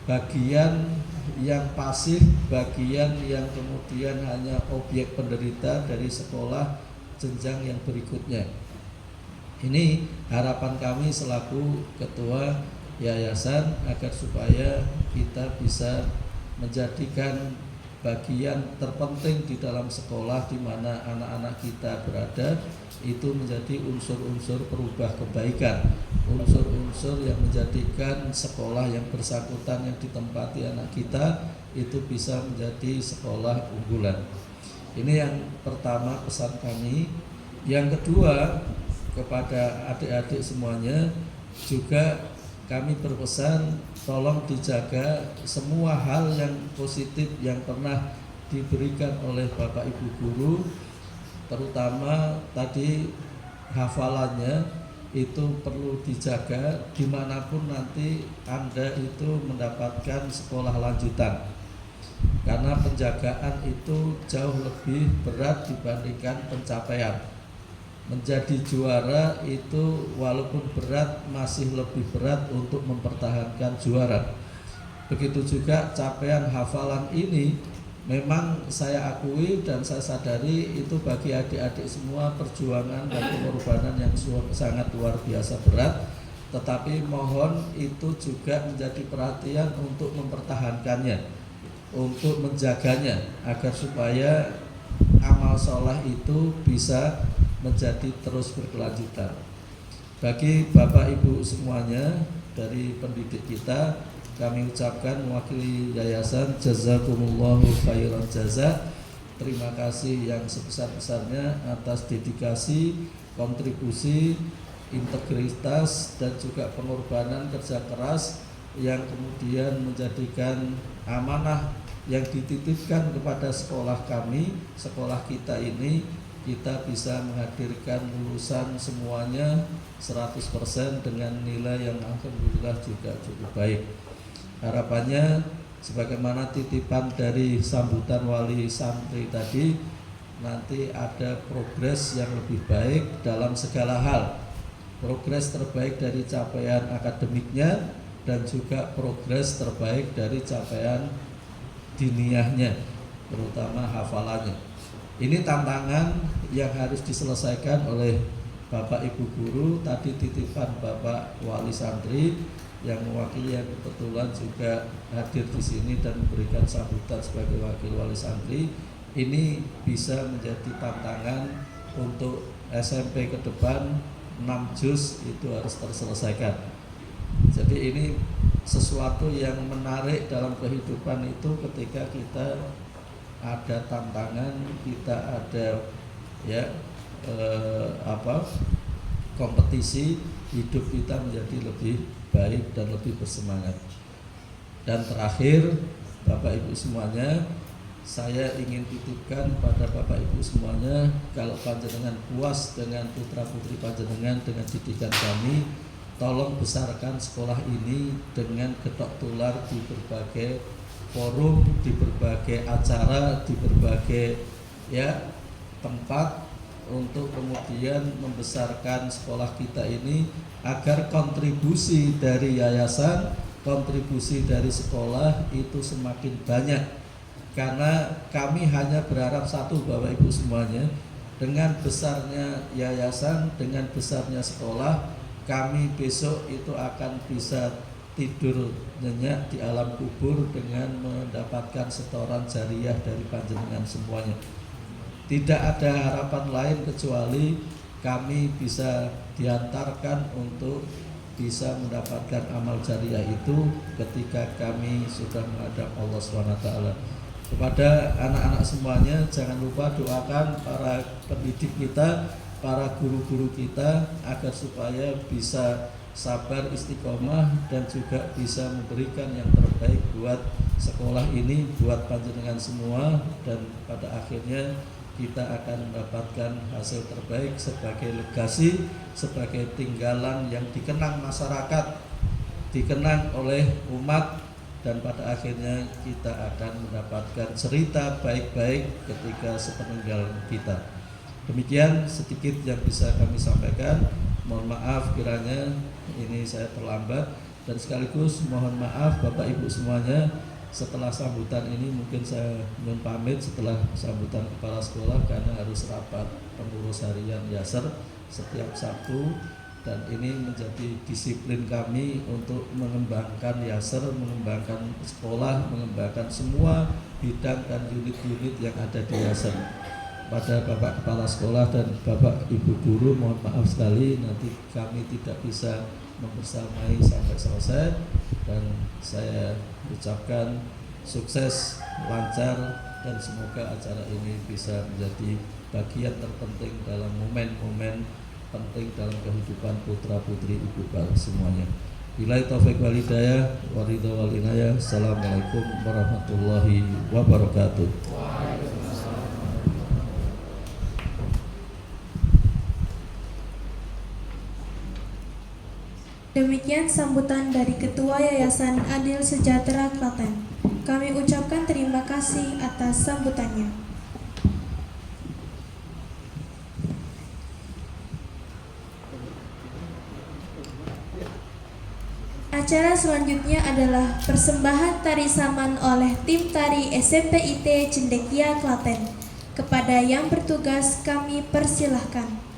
bagian yang pasif, bagian yang kemudian hanya objek penderita dari sekolah jenjang yang berikutnya. Ini harapan kami selaku ketua yayasan agar supaya kita bisa menjadikan bagian terpenting di dalam sekolah di mana anak-anak kita berada itu menjadi unsur-unsur perubah kebaikan, unsur-unsur yang menjadikan sekolah yang bersangkutan yang ditempati anak kita itu bisa menjadi sekolah unggulan. Ini yang pertama pesan kami. Yang kedua, kepada adik-adik semuanya juga kami berpesan tolong dijaga semua hal yang positif yang pernah diberikan oleh Bapak Ibu guru, terutama tadi hafalannya itu perlu dijaga dimanapun nanti Anda itu mendapatkan sekolah lanjutan. Karena penjagaan itu jauh lebih berat dibandingkan pencapaian. Menjadi juara itu walaupun berat masih lebih berat untuk mempertahankan juara. Begitu juga capaian hafalan ini Memang saya akui dan saya sadari itu bagi adik-adik semua perjuangan dan pengorbanan yang sangat luar biasa berat. Tetapi mohon itu juga menjadi perhatian untuk mempertahankannya, untuk menjaganya agar supaya amal soleh itu bisa menjadi terus berkelanjutan. Bagi Bapak Ibu semuanya dari pendidik kita, kami ucapkan mewakili yayasan jazakumullahu khairan jaza. Terima kasih yang sebesar-besarnya atas dedikasi, kontribusi, integritas dan juga pengorbanan kerja keras yang kemudian menjadikan amanah yang dititipkan kepada sekolah kami, sekolah kita ini, kita bisa menghadirkan lulusan semuanya 100% dengan nilai yang alhamdulillah juga cukup baik. Harapannya sebagaimana titipan dari sambutan wali santri tadi, nanti ada progres yang lebih baik dalam segala hal. Progres terbaik dari capaian akademiknya dan juga progres terbaik dari capaian diniyahnya, terutama hafalannya. Ini tantangan yang harus diselesaikan oleh Bapak Ibu guru. Tadi titipan Bapak wali santri yang mewakili, yang kebetulan juga hadir di sini dan memberikan sambutan sebagai wakil wali santri, ini bisa menjadi tantangan untuk SMP ke depan. 6 juz itu harus terselesaikan. Jadi ini sesuatu yang menarik dalam kehidupan itu ketika kita ada tantangan, kita ada kompetisi, hidup kita menjadi lebih baik dan lebih bersemangat. Dan terakhir, Bapak Ibu semuanya, saya ingin titipkan pada Bapak Ibu semuanya, kalau panjenengan puas dengan putra putri panjenengan, dengan didikan kami, tolong besarkan sekolah ini dengan getok tular di berbagai forum, di berbagai acara, di berbagai tempat, untuk kemudian membesarkan sekolah kita ini agar kontribusi dari yayasan, kontribusi dari sekolah itu semakin banyak. Karena kami hanya berharap satu, Bapak Ibu semuanya, dengan besarnya yayasan, dengan besarnya sekolah, kami besok itu akan bisa tidur nyenyak di alam kubur dengan mendapatkan setoran jariah dari panjenengan semuanya. Tidak ada harapan lain kecuali kami bisa diantarkan untuk bisa mendapatkan amal jariah itu ketika kami sudah menghadap Allah SWT. Kepada anak-anak semuanya, jangan lupa doakan para pendidik kita, para guru-guru kita, agar supaya bisa sabar, istiqomah, dan juga bisa memberikan yang terbaik buat sekolah ini, buat panjenengan semua, dan pada akhirnya kita akan mendapatkan hasil terbaik sebagai legasi, sebagai tinggalan yang dikenang masyarakat, dikenang oleh umat, dan pada akhirnya kita akan mendapatkan cerita baik-baik ketika sepeninggal kita. Demikian sedikit yang bisa kami sampaikan. Mohon maaf kiranya ini saya terlambat, dan sekaligus mohon maaf Bapak Ibu semuanya, setelah sambutan ini mungkin saya pamit setelah sambutan kepala sekolah, karena harus rapat pengurus harian Yaser setiap Sabtu, dan ini menjadi disiplin kami untuk mengembangkan Yaser, mengembangkan sekolah, mengembangkan semua bidang dan unit-unit yang ada di Yaser. Pada Bapak Kepala Sekolah dan Bapak Ibu Guru, mohon maaf sekali nanti kami tidak bisa membersamai sampai selesai, dan saya ucapkan sukses, lancar, dan semoga acara ini bisa menjadi bagian terpenting dalam momen-momen penting dalam kehidupan putra putri ibu bapak semuanya. Billahi taufiq wal hidayah, wa ridha wal inayah. Assalamualaikum warahmatullahi wabarakatuh. Demikian sambutan dari Ketua Yayasan Adil Sejahtera Klaten. Kami ucapkan terima kasih atas sambutannya. Acara selanjutnya adalah persembahan tari saman oleh tim tari SMP IT Cendekia Klaten. Kepada yang bertugas kami persilahkan.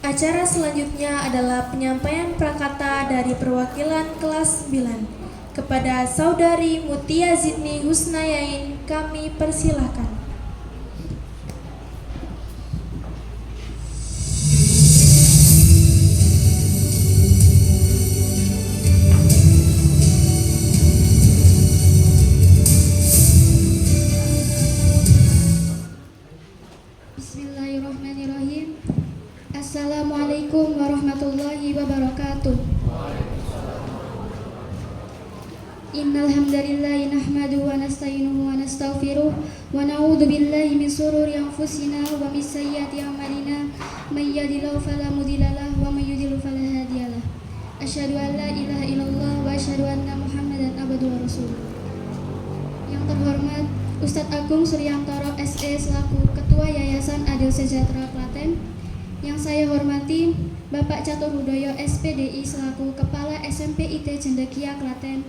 Acara selanjutnya adalah penyampaian prakata dari perwakilan kelas 9. Kepada Saudari Mutia Zidni Husnayain kami persilahkan. Bismillahirrahmanirrahim. Assalamualaikum warahmatullahi wabarakatuh. Innal hamdalillahi nahmaduhu wa nasta'inuhu wa nastaghfiruh wa na'udzu billahi min shururi anfusina wa min sayyiati a'malina may yahdihillahu fala mudilla lahu wa may yudlil fala hadiyalah. Asyhadu an la ilaha illallah wa asyhadu anna Muhammadan abduhu wa rasuluh. Yang terhormat Ustadz Agung Suryantoro SE selaku Ketua Yayasan Adil Sejahtera Klaten. Yang saya hormati Bapak Catur Hudoyo SPDI selaku Kepala SMP IT Cendekia Klaten.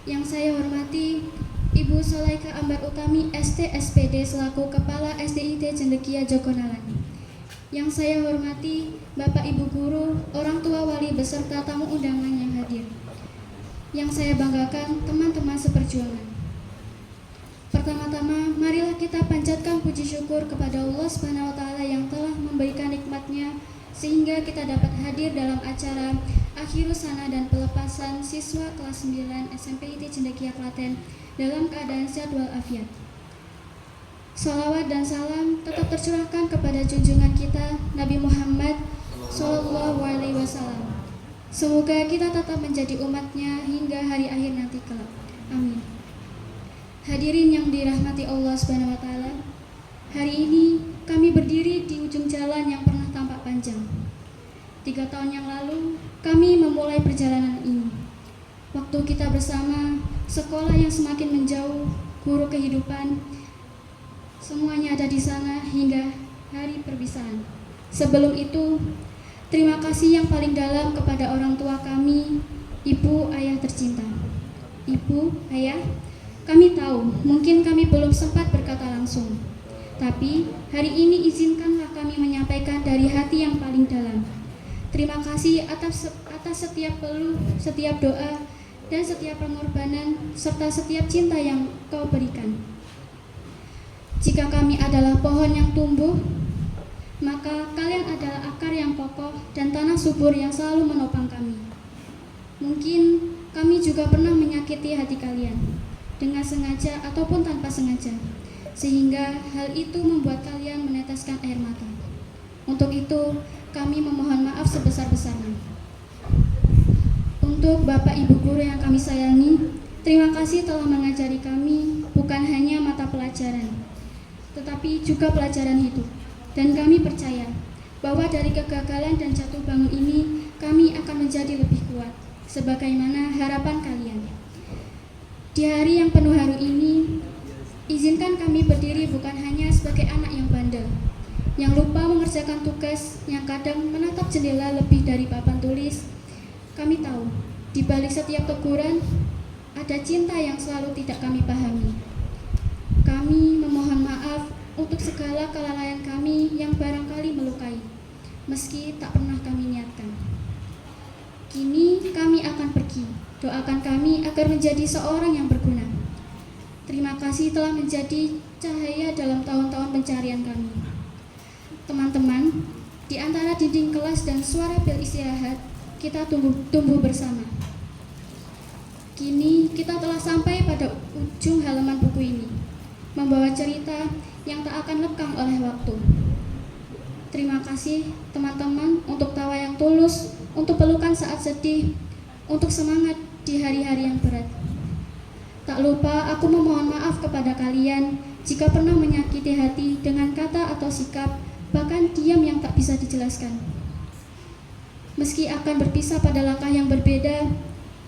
Yang saya hormati Ibu Solaika Ambar Utami ST SPD selaku Kepala SDIT Cendekia Jogonalani. Yang saya hormati Bapak Ibu Guru, orang tua wali beserta tamu undangan yang hadir. Yang saya banggakan teman-teman seperjuangan. Pertama-tama, marilah kita panjatkan puji syukur kepada Allah Subhanahu wa Ta'ala yang telah memberikan nikmat-Nya sehingga kita dapat hadir dalam acara Akhirus Sana dan pelepasan siswa kelas 9 SMP IT Cendekia Klaten dalam keadaan sehat walafiat. Salawat dan salam tetap tercurahkan kepada junjungan kita Nabi Muhammad SAW. Semoga kita tetap menjadi umatnya hingga hari akhir nanti kelak. Amin. Hadirin yang dirahmati Allah Subhanahu wa Ta'ala, hari ini kami berdiri di ujung jalan yang pernah tampak panjang. 3 tahun yang lalu, kami memulai perjalanan ini. Waktu kita bersama, sekolah yang semakin menjauh, guru kehidupan, semuanya ada di sana hingga hari perpisahan. Sebelum itu, terima kasih yang paling dalam kepada orang tua kami, ibu, ayah tercinta. Ibu, ayah, kami tahu mungkin kami belum sempat berkata langsung. Tapi hari ini izinkanlah kami menyampaikan dari hati yang paling dalam. Terima kasih atas setiap peluh, setiap doa, dan setiap pengorbanan, serta setiap cinta yang Kau berikan. Jika kami adalah pohon yang tumbuh, maka kalian adalah akar yang kokoh dan tanah subur yang selalu menopang kami. Mungkin kami juga pernah menyakiti hati kalian, dengan sengaja ataupun tanpa sengaja, sehingga hal itu membuat kalian meneteskan air mata. Untuk itu, kami memohon maaf sebesar-besarnya. Untuk Bapak Ibu Guru yang kami sayangi, terima kasih telah mengajari kami bukan hanya mata pelajaran, tetapi juga pelajaran hidup. Dan kami percaya bahwa dari kegagalan dan jatuh bangun ini, kami akan menjadi lebih kuat, sebagaimana harapan kalian. Di hari yang penuh haru ini, izinkan kami berdiri bukan hanya sebagai anak yang bandel, yang lupa mengerjakan tugas, yang kadang menatap jendela lebih dari papan tulis. Kami tahu, di balik setiap teguran, ada cinta yang selalu tidak kami pahami. Kami memohon maaf untuk segala kelalaian kami yang barangkali melukai, meski tak pernah kami niatkan. Kini kami akan pergi. Doakan kami agar menjadi seorang yang berguna. Terima kasih telah menjadi cahaya dalam tahun-tahun pencarian kami. Teman-teman, di antara dinding kelas dan suara bel istirahat, kita tumbuh bersama. Kini kita telah sampai pada ujung halaman buku ini, membawa cerita yang tak akan lekang oleh waktu. Terima kasih teman-teman untuk tawa yang tulus, untuk pelukan saat sedih, untuk semangat di hari-hari yang berat. Tak lupa aku memohon maaf kepada kalian jika pernah menyakiti hati dengan kata atau sikap, bahkan diam yang tak bisa dijelaskan. Meski akan berpisah pada langkah yang berbeda,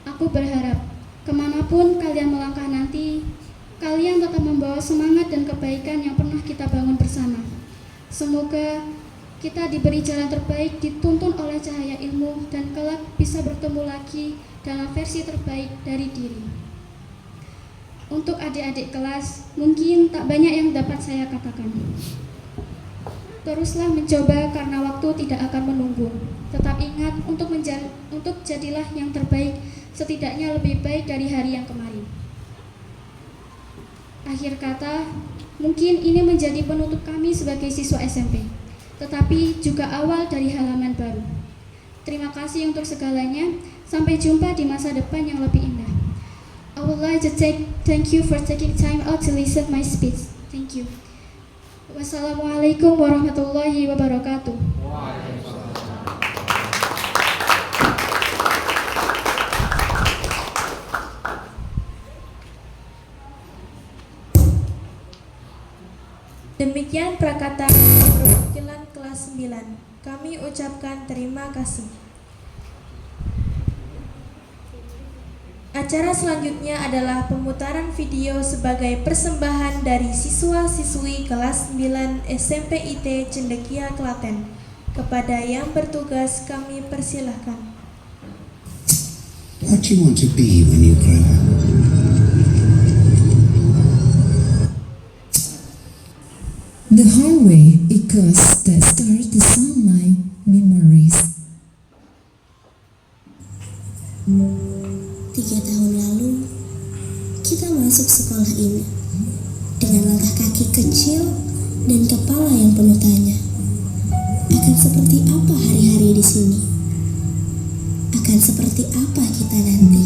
aku berharap kemanapun kalian melangkah nanti, kalian tetap membawa semangat dan kebaikan yang pernah kita bangun bersama. Semoga kita diberi jalan terbaik, dituntun oleh cahaya ilmu, dan kelak bisa bertemu lagi dalam versi terbaik dari diri. Untuk adik-adik kelas, mungkin tak banyak yang dapat saya katakan. Teruslah mencoba karena waktu tidak akan menunggu. Tetap ingat untuk jadilah yang terbaik, setidaknya lebih baik dari hari yang kemarin. Akhir kata, mungkin ini menjadi penutup kami sebagai siswa SMP, tetapi juga awal dari halaman baru. Terima kasih untuk segalanya. Sampai jumpa di masa depan yang lebih indah. I would like to thank you for taking time out to listen my speech. Thank you. Wassalamualaikum warahmatullahi wabarakatuh. Demikian prakata perwakilan kelas 9. Kami ucapkan terima kasih. Acara selanjutnya adalah pemutaran video sebagai persembahan dari siswa-siswi kelas 9 SMP IT Cendekia Klaten. Kepada yang bertugas kami persilahkan. What do you want to be when you grow up? The hallway echoes that start the sunlight memories. 3 tahun lalu, kita masuk sekolah ini dengan langkah kaki kecil dan kepala yang penuh tanya. Akan seperti apa hari-hari di sini? Akan seperti apa kita nanti?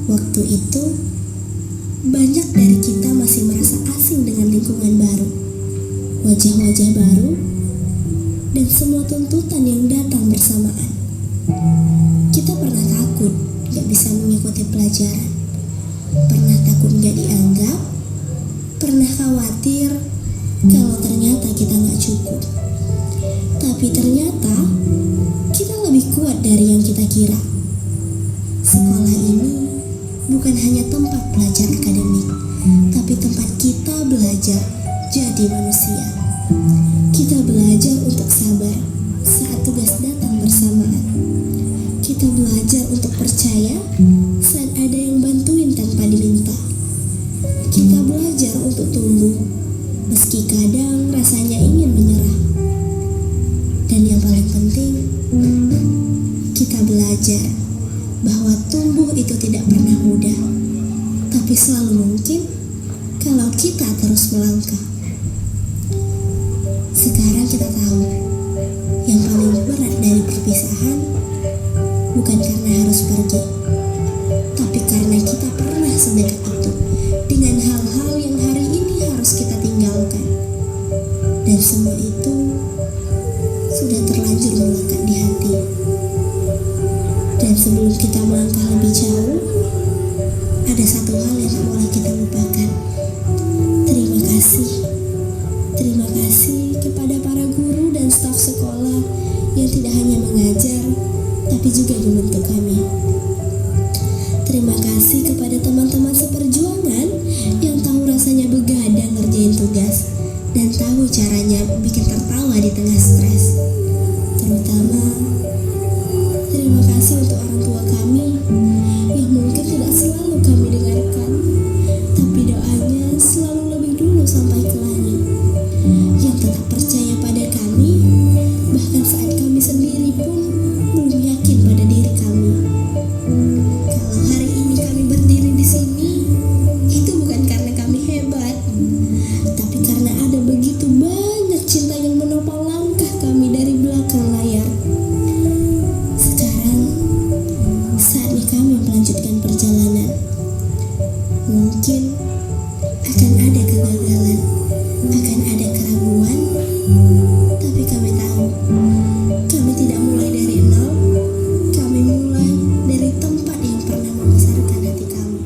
Waktu itu, banyak dari kita masih merasa asing dengan lingkungan baru, wajah-wajah baru, dan semua tuntutan yang datang bersamaan. Kita pernah takut gak bisa mengikuti pelajaran, pernah takut gak dianggap, pernah khawatir kalau ternyata kita gak cukup. Tapi ternyata kita lebih kuat dari yang kita kira. Sekolah ini bukan hanya tempat belajar akademik, tapi tempat kita belajar jadi manusia. Kita belajar untuk sabar saat tugas datang bersamaan. Kita belajar untuk percaya saat ada yang bantuin tanpa diminta. Kita belajar untuk tumbuh meski kadang rasanya ingin menyerah. Dan yang paling penting, kita belajar bahwa tumbuh itu tidak pernah mudah, tapi selalu mungkin kalau kita terus melangkah. Sekarang kita tahu, yang paling berat dari perpisahan bukan karena harus pergi, tapi karena kita pernah sedekat itu dengan hal-hal yang hari ini harus kita tinggalkan. Dan semua itu sudah terlanjur melekat di hati. Dan sebelum kita melangkah lebih jauh, ada satu hal yang tak boleh kita lupakan. Terima kasih. Terima kasih kepada para guru dan staf sekolah yang tidak hanya mengajar, tapi juga membentuk kami. Terima kasih kepada teman-teman seperjuangan yang tahu rasanya begadang ngerjain tugas dan tahu caranya bikin tertawa di tengah stres. Terutama terima kasih untuk orang tua kami yang mungkin tidak selalu kami dengarkan, tapi doanya selalu lebih dulu sampai ke langit, yang tetap percaya pada kami bahkan saat kami sendiri pun belum yakin pada diri kami. Kalau hari ini kami berdiri di sini, itu bukan karena kami hebat, tapi karena ada begitu banyak cinta yang menopang langkah kami dari belakang layar. Sekarang, saatnya kami melanjutkan perjalanan. Mungkin akan ada kegagalan, akan ada keraguan, tapi kami tahu, kami tidak mulai dari nol, kami mulai dari tempat yang pernah membesarkan hati kami.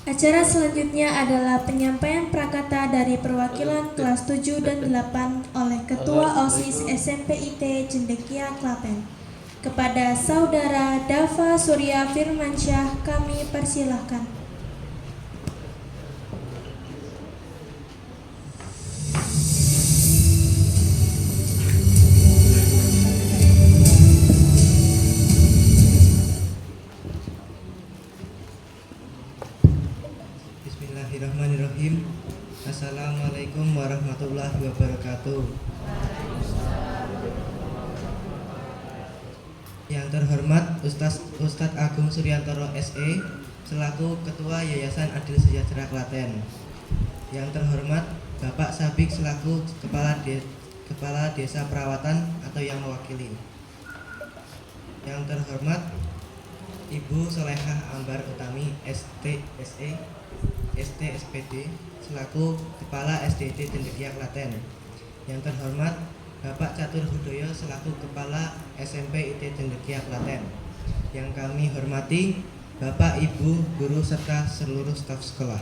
Acara selanjutnya adalah penyampaian prakata dari perwakilan kelas 7 dan 8 oleh Ketua OSIS SMPIT Cendekia Klaten. Kepada Saudara Dava Surya Firmansyah kami persilahkan. Bismillahirrahmanirrahim. Assalamualaikum warahmatullahi wabarakatuh. Yang terhormat Ustadz Agung Suryantoro SE selaku Ketua Yayasan Adil Sejahtera Klaten. Yang terhormat Bapak Sabik selaku Kepala Desa Perawatan atau yang mewakili. Yang terhormat Ibu Solehah Ambar Utami ST SPD selaku Kepala SDT Cendekia Klaten. Yang terhormat Bapak Catur Hudoyo selaku Kepala SMP IT Cendekia Klaten. Yang kami hormati Bapak, Ibu, guru serta seluruh staf sekolah.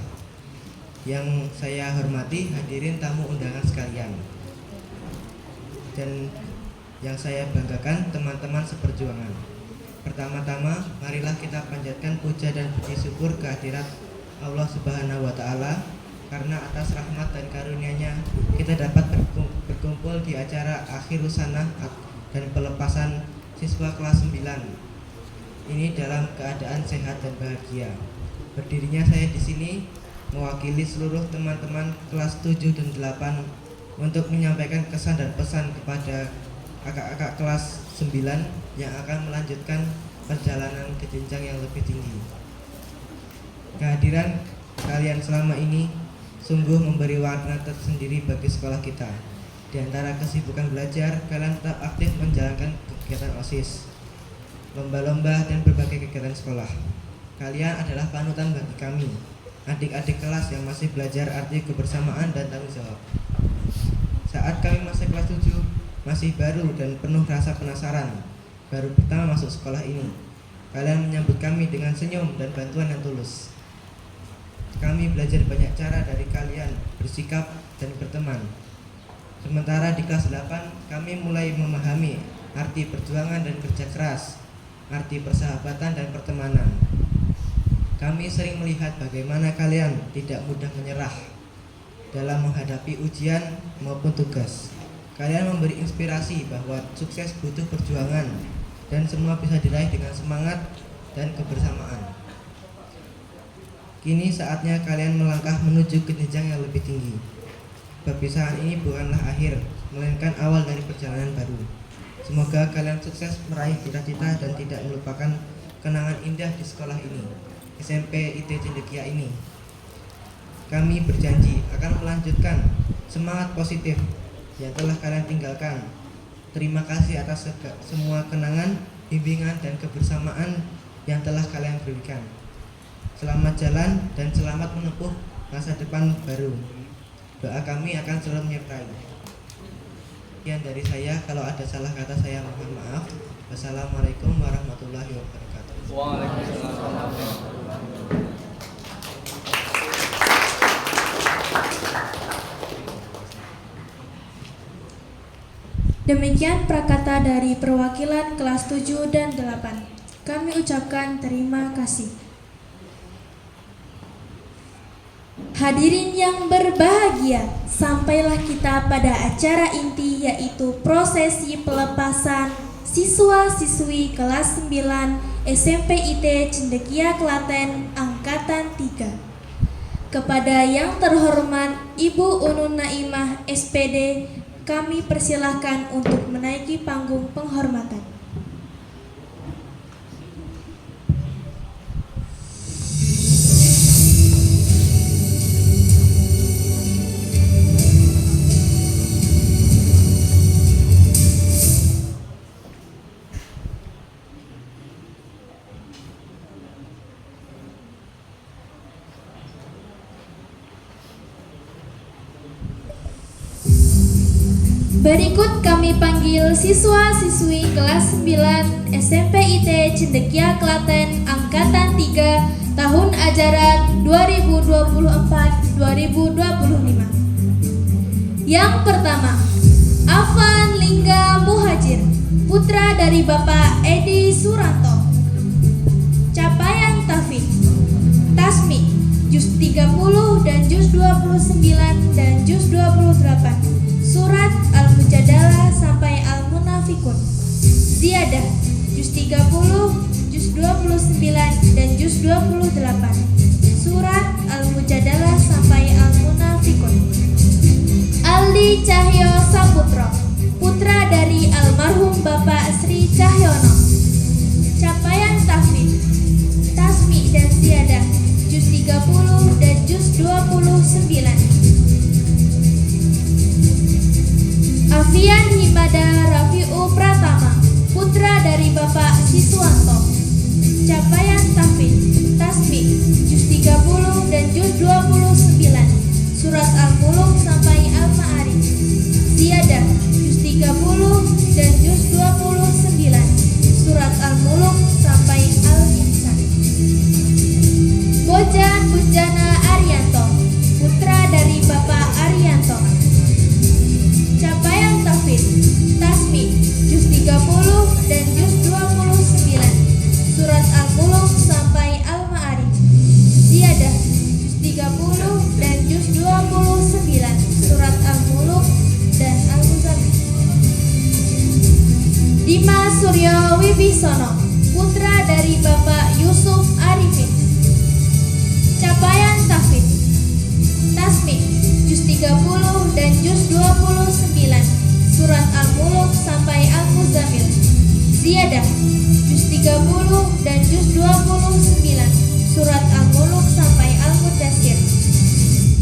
Yang saya hormati hadirin tamu undangan sekalian. Dan yang saya banggakan teman-teman seperjuangan. Pertama-tama marilah kita panjatkan puja dan puji syukur kehadirat Allah Subhanahu wa Ta'ala, karena atas rahmat dan karunia-Nya kita dapat berkumpul di acara akhir sanah dan pelepasan siswa kelas 9 ini dalam keadaan sehat dan bahagia. Berdirinya saya di sini mewakili seluruh teman-teman kelas 7 dan 8 untuk menyampaikan kesan dan pesan kepada kakak-kakak kelas 9 yang akan melanjutkan perjalanan ke jenjang yang lebih tinggi. Kehadiran kalian selama ini sungguh memberi warna tersendiri bagi sekolah kita. Di antara kesibukan belajar, kalian tetap aktif menjalankan kegiatan OSIS, lomba-lomba, dan berbagai kegiatan sekolah. Kalian adalah panutan bagi kami, adik-adik kelas yang masih belajar arti kebersamaan dan tanggung jawab. Saat kami masih kelas 7, masih baru dan penuh rasa penasaran, baru pertama masuk sekolah ini. Kalian menyambut kami dengan senyum dan bantuan yang tulus. Kami belajar banyak cara dari kalian bersikap dan berteman. Sementara di kelas 8, kami mulai memahami arti perjuangan dan kerja keras, arti persahabatan dan pertemanan. Kami sering melihat bagaimana kalian tidak mudah menyerah dalam menghadapi ujian maupun tugas. Kalian memberi inspirasi bahwa sukses butuh perjuangan dan semua bisa diraih dengan semangat dan kebersamaan. Kini saatnya kalian melangkah menuju ke jenjang yang lebih tinggi. Perpisahan ini bukanlah akhir, melainkan awal dari perjalanan baru. Semoga kalian sukses meraih cita-cita dan tidak melupakan kenangan indah di sekolah ini, SMP IT Cendekia ini. Kami berjanji akan melanjutkan semangat positif yang telah kalian tinggalkan. Terima kasih atas semua kenangan, bimbingan, dan kebersamaan yang telah kalian berikan. Selamat jalan dan selamat menempuh masa depan baru. Doa kami akan selalu menyertai. Sekian dari saya, kalau ada salah kata saya mohon maaf. Wassalamualaikum warahmatullahi wabarakatuh. Waalaikumsalam. Demikian prakata dari perwakilan kelas 7 dan 8. Kami ucapkan terima kasih. Hadirin yang berbahagia, sampailah kita pada acara inti, yaitu prosesi pelepasan siswa-siswi kelas 9 SMP IT Cendekia Klaten Angkatan 3. Kepada yang terhormat Ibu Unun Naimah SPD, kami persilahkan untuk menaiki panggung penghormatan. Berikut kami panggil siswa-siswi kelas 9 SMP IT Cendekia Klaten Angkatan 3 tahun ajaran 2024-2025. Yang pertama, Afan Lingga Muhajir, putra dari Bapak Edi Suranto. Capaian tahfidz Tasmi juz 30 dan juz 29 dan juz 28, surat Al-Mujadalah sampai Al-Munafikun. Ziyadah juz 30, juz 29 dan juz 28, surat Al-Mujadalah sampai Al-Munafikun. Aldi Cahyo Saputro, putra dari almarhum Bapak Sri Cahyono. Capaian tahfidz Tasmi dan Ziyadah juz 30 dan juz 29. Afian Himada Rafiu Pratama, putra dari Bapak Siswanto. Capaian tahfidz Tasmi juz 30 dan juz 29, surat Al-Mulk sampai Al-Ma'arij. Ziyadah juz 30 dan juz 29, surat Al-Mulk sampai Al-Insan. Bojan Bujana Arianto, putra dari Bapak Arianto. Capaian tahfidz Tasmi juz 30 dan juz 29, surat Al-Mulk sampai Al-Ma'arij. Ziyadah juz 30 dan juz 29, surat Al-Mulk dan Al-Muzammil. Dimas Suryo Wibisono, putra dari Bapak Yusuf Arifin. Capaian tahfidz Tasmi juz 30 dan juz 29, surat Al-Mulk sampai Al-Muzammil. Ziyadah juz 30 dan juz 29, surat Al-Mulk sampai Al-Mudaththir.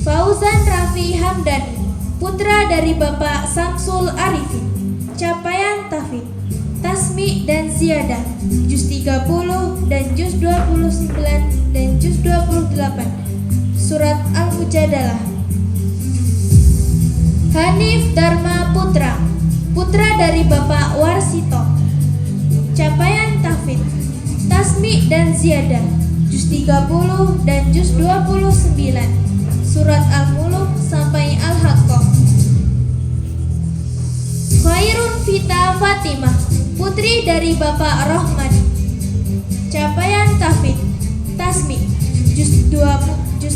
Fauzan Rafi Hamdani, putra dari Bapak Samsul Arifin. Capaian tahfidz Tasmi dan Ziyadah juz 30 dan juz 29 dan juz 28, surat Al-Mujadalah. Hanif Dharma Putra, putra dari Bapak Warsito. Capaian tahfidz Tasmi dan Ziyadah juz 30 dan juz 29, surat Al-Mulk sampai Al-Haqqah. Khairun Vita Fatimah, putri dari Bapak Rohmadi. Capaian tahfidz Tasmi juz 30, juz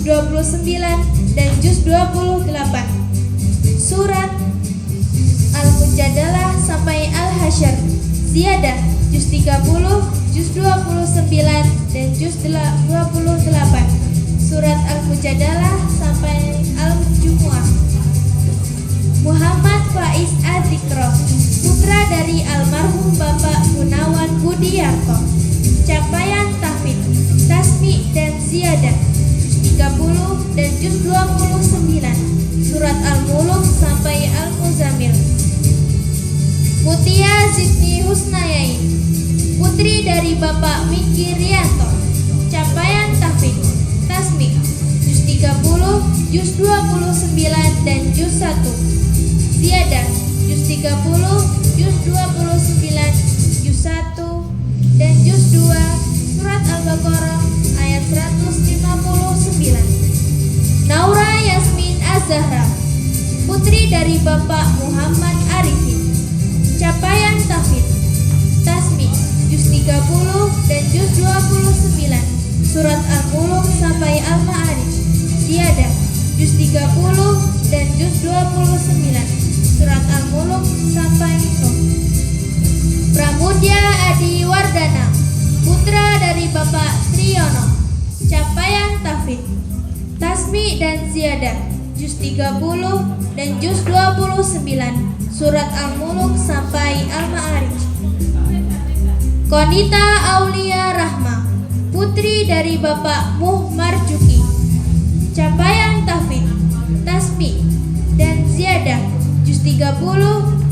29 dan juz 28, surat Al-Mujadalah sampai Al-Hasyr. Ziyadah juz 30, juz 29 dan juz 28, surat Al-Mujadalah sampai Al-Jumu'ah. Muhammad Faiz Azikro, putra dari almarhum Bapak Gunawan Budiarto. Capaian tahfidz Tasmi dan Ziyadah juz 30 dan juz 29, surat Al-Mulk sampai Al-Muzammil. Mutia Zidni Husnayain, putri dari Bapak Miki Rianto. Capaian tahfidz Tasmi juz 30, juz 29 dan juz 1. Ziyadah juz 30, juz 29, juz 1 dan juz 2, surat Al-Baqarah ayat 159. Naura Yasmin Az-Zahra, putri dari Bapak Muhammad Arifin. Capaian tahfidz Tasmi juz 30 dan juz 29, surat Al-Mulk sampai Al-Ma'arij. Ziyadah juz 30 dan juz 29, surat Al-Mulk sampai Nuh. Pramudya Adi Wardana, putra dari Bapak Triyono. Capaian tahfidz Tasmi dan Ziyadah juz 30 dan juz 29, surat Al-Mulk sampai Al-Ma'arij. Konita Aulia Rahma, putri dari Bapak Muh Marjuki. Capaian tahfidz Tasmi dan Ziyadah juz 30,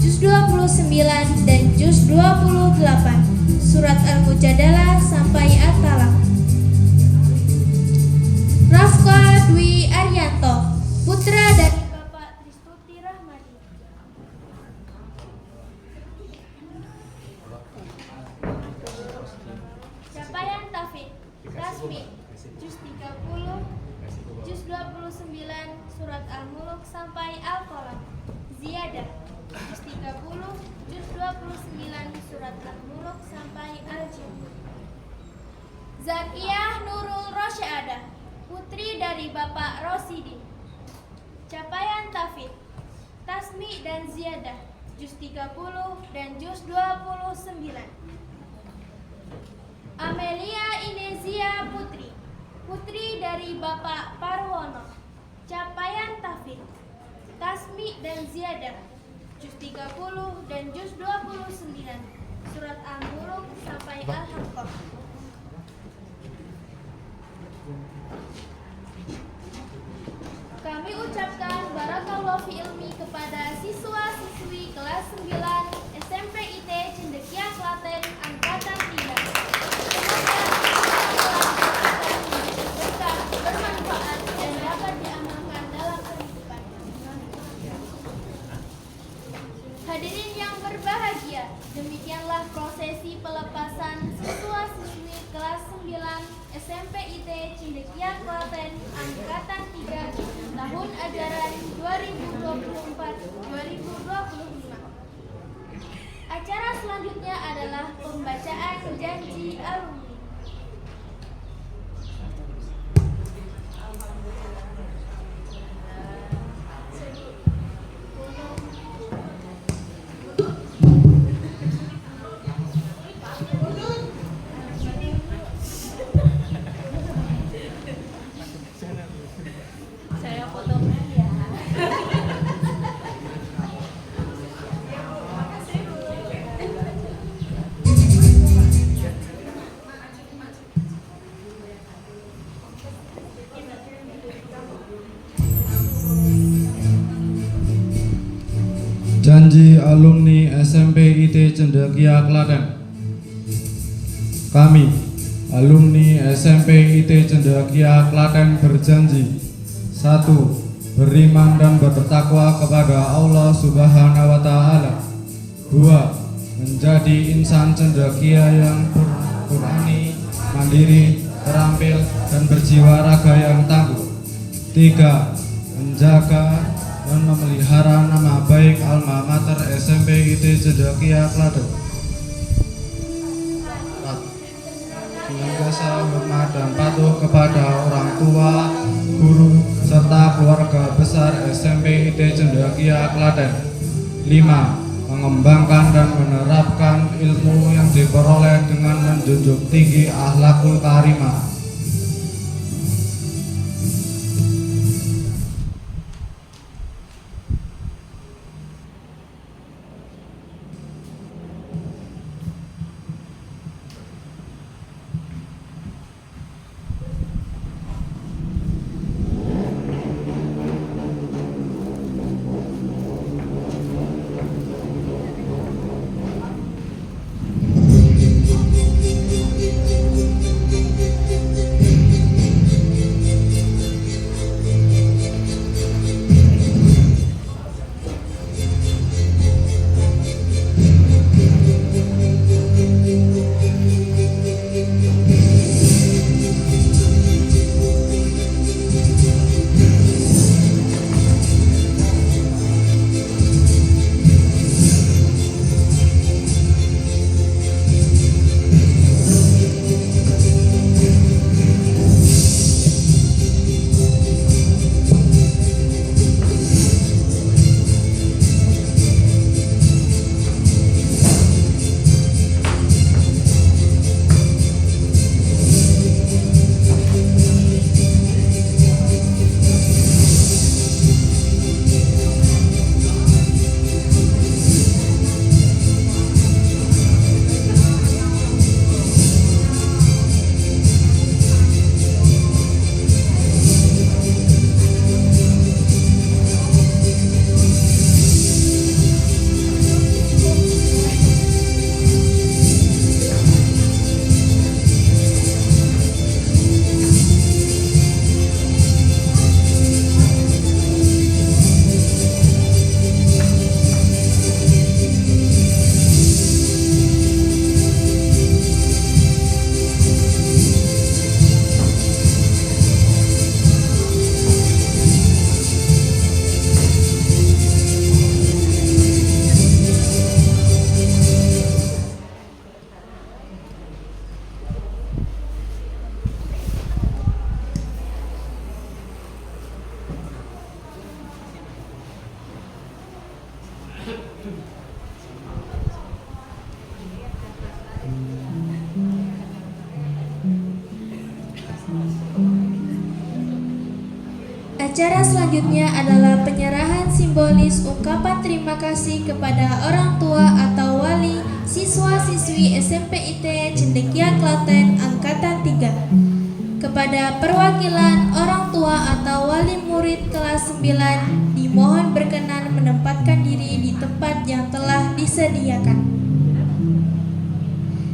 juz 29 dan juz 28, surat Al-Mujadalah sampai At-Talaq. Rafqa Dwi Arianto, putra dari Bapak Tristuti Rahmadi. Capaian tahfidz Tasmi, juz 30, juz 29 surat Al-Mulk sampai Al-Qalam. Ziyadah, juz 30, juz 29 surat Al-Mulk sampai Al-Jin. Zakiyah Nurul Rosyadah, putri dari Bapak Rosidi. Capaian Tafid, Tasmi dan Ziyadah, juz 30 dan juz 29. Amelia Inezia Putri, putri dari Bapak Parwono. Capaian Tafid, Tasmi dan Ziyadah, juz 30 dan juz 29 surat Al-Mulk sampai Al-Haqqah. Kami ucapkan barakallahu fi ilmi kepada siswa-siswi kelas 9 SMP IT Cendekia Klaten angkatan 3. Semoga akan menjadi berkah, bermanfaat dan dapat diamalkan dalam kehidupan. Hadirin yang berbahagia, demikianlah prosesi pelepasan siswa-siswi kelas 9 SMP IT Cendekia Klaten angkatan 3 tahun ajaran 2024-2025. Acara selanjutnya adalah pembacaan janji alumni. Saya fotokan ya. Janji alumni SMP IT Cendekia Klaten. Kami, alumni SMP IT Cendekia Klaten berjanji: 1. Beriman dan bertakwa kepada Allah Subhanahu wa Ta'ala. 2. Menjadi insan cendekia yang berani, mandiri, terampil, dan berjiwa raga yang tangguh. 3. Menjaga dan memelihara nama baik alma mater SMP IT Cendekia Klaten. 4. Senantiasa hormat dan patuh kepada orang tua, guru, serta keluarga besar SMP IT Cendekia Klaten. 5. Mengembangkan dan menerapkan ilmu yang diperoleh dengan menjunjung tinggi akhlakul karimah. Acara selanjutnya adalah penyerahan simbolis ungkapan terima kasih kepada orang tua atau wali siswa-siswi SMP IT Cendekia Klaten Angkatan 3. Kepada perwakilan orang tua atau wali murid kelas 9 dimohon berkenan menempatkan diri di tempat yang telah disediakan.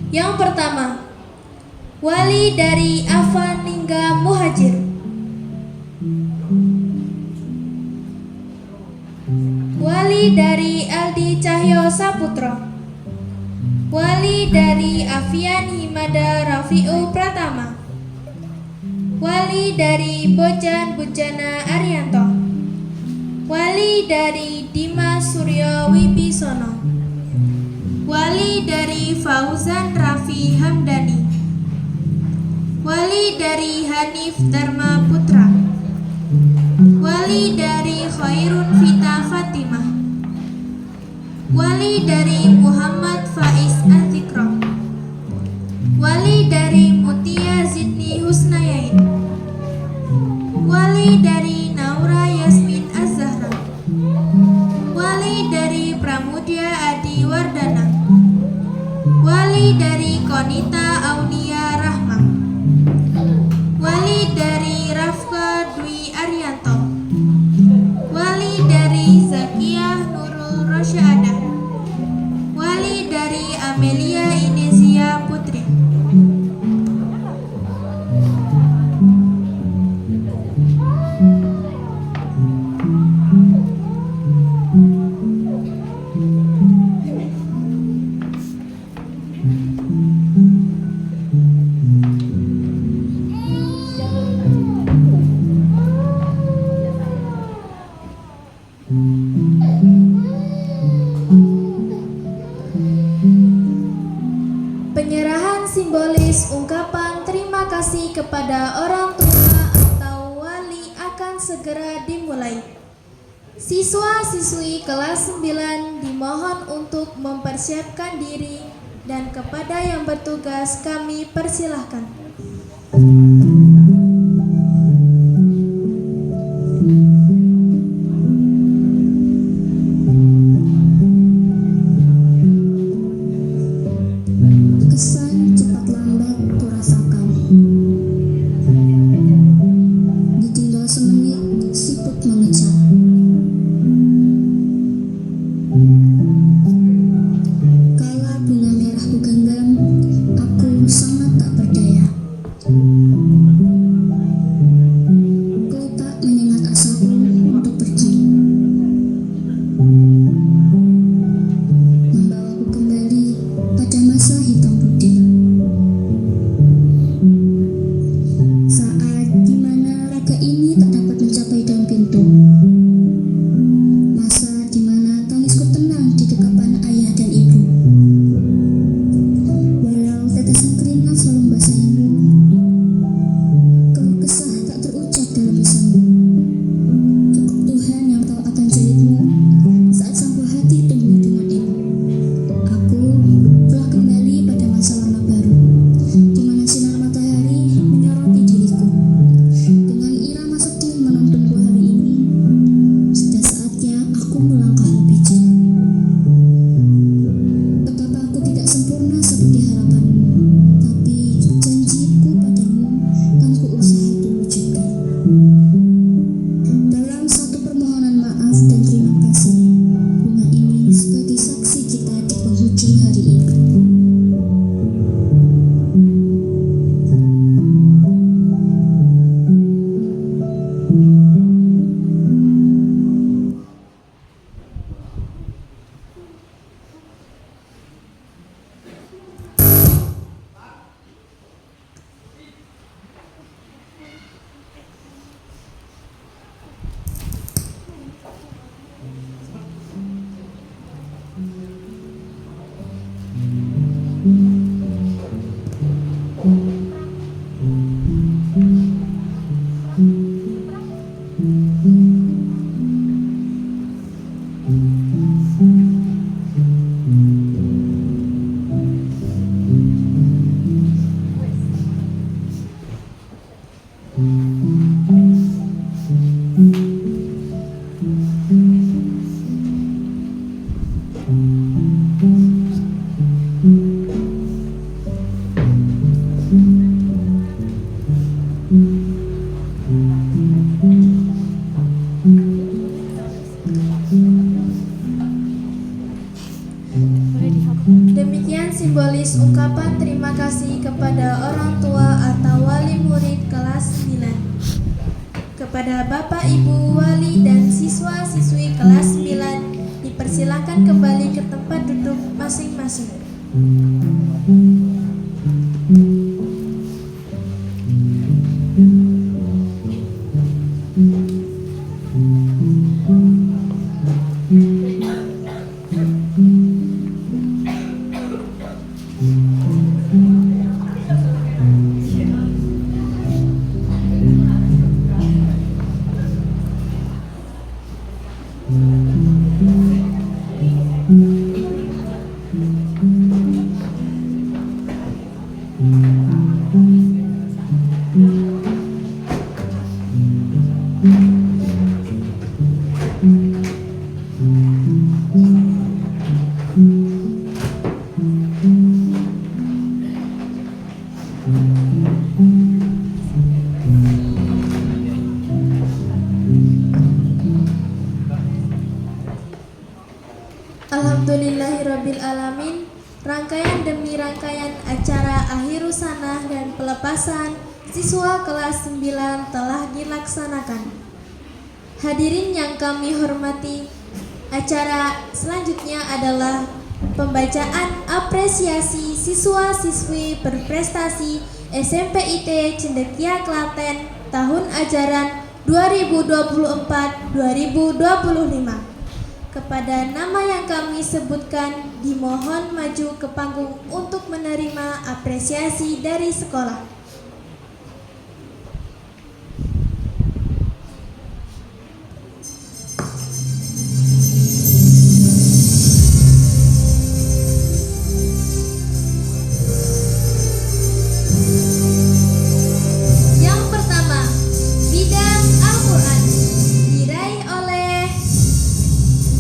Yang pertama, wali dari Afan Lingga Muhajir. Wali dari Aldi Cahyo Saputro. Wali dari Afian Himada Rafiu Pratama. Wali dari Bojan Bujana Arianto. Wali dari Dimas Suryo Wibisono. Wali dari Fauzan Rafi Hamdani. Wali dari Hanif Dharma Putra. Wali dari Khairun Vita Fatimah. Wali dari Muhammad Faiz Azikro. Wali dari Mutia Zidni Husnayain. Wali dari Naura Yasmin Az-Zahra. Wali dari Pramudia Adi Wardana. Wali dari Konita Aulia Rahma. Wali dari Rafka Dwi Arianto. Wali dari Zakia Nurul Rosyada. Wali dari Amelia Inezia Putri. Penyerahan simbolis ungkapan terima kasih kepada orang tua atau wali akan segera dimulai. Siswa-siswi kelas 9 dimohon untuk mempersiapkan diri dan kepada yang bertugas kami persilahkan. Kesan cepat lambat kurasakan. Ditinggal semenit, siput mengecap. Kala bunga merah kugenggam, aku sangat tak berdaya. Kau tak menyengat asaku untuk pergi, membawaku kembali pada masa hitam putih. Saat dimana raga ini tak dapat mencapai daun pintu. Masa dimana tangisku tenang di dekapan ayah dan ibu. Walau tetesan keringat selalu membasahimu, keluh kesah tak terucap dalam lisanmu. Cukup Tuhan yang tahu akan jelitmu saat sang buah hati tumbuh dengan ibu. Aku telah kembali pada masa lama baru, di mana sinar matahari menyoroti diriku. Dengan irama sedih menontonku hari ini, sudah saatnya aku melangkah lebih jauh. Betapa aku tidak sempurna seperti harapanmu, tapi janjiku padamu kan ku usaha wujudkan. Dalam satu permohonan maaf dan terima kasih, bunga ini sebagai saksi kita di penghujung hari ini. dengan simbolis ungkapan terima kasih kepada orang tua atau wali murid kelas 9. Kepada Bapak, Ibu, wali, dan siswa-siswi kelas 9 dipersilakan kembali ke tempat duduk masing-masing. Alhamdulillahirrabbilalamin. Rangkaian demi rangkaian acara akhirus sanah dan pelepasan siswa kelas 9 telah dilaksanakan. Hadirin yang kami hormati, acara selanjutnya adalah pembacaan apresiasi siswa-siswi berprestasi SMP IT Cendekia Klaten tahun ajaran 2024-2025. Kepada nama yang kami sebutkan, dimohon maju ke panggung untuk menerima apresiasi dari sekolah. Yang pertama, bidang Al-Quran, diraih oleh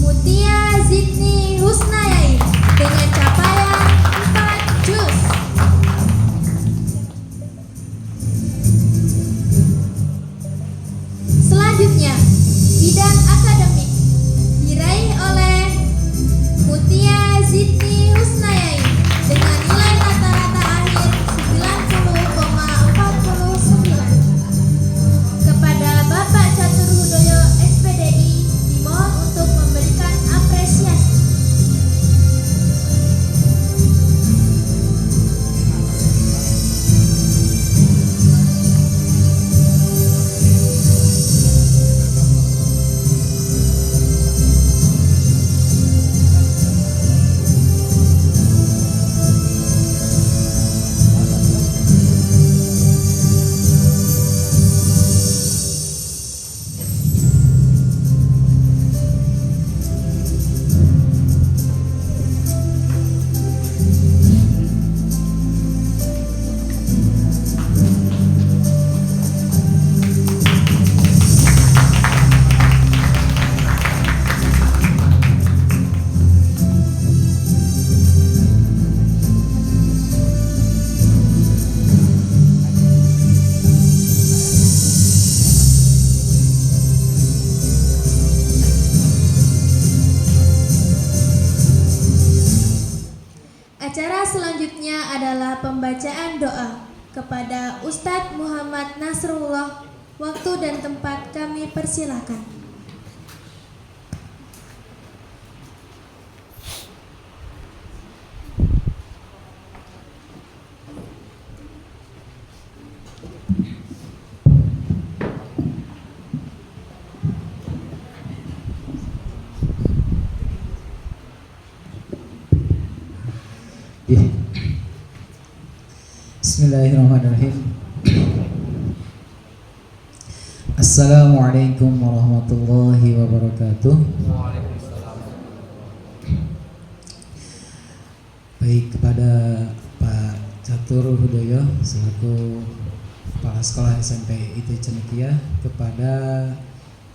Mutia Zidni Husnayain dengan capaian 4 juz. Selanjutnya, bidang akademik, diraih oleh Mutia Zidni Husnayain dengan nilai rata-rata akhir 90,49. Kepada Bapak Catur Hudoyo SPDI dimohon untuk memberikan apresiasi. Acara selanjutnya adalah pembacaan doa kepada Ustadz Muhammad Nasrullah. Waktu dan tempat kami persilahkan. Bismillahirrahmanirrahim. Assalamualaikum warahmatullahi wabarakatuh. Baik, kepada Pak Catur Hudoyo selaku Kepala Sekolah SMP IT Cendekia, kepada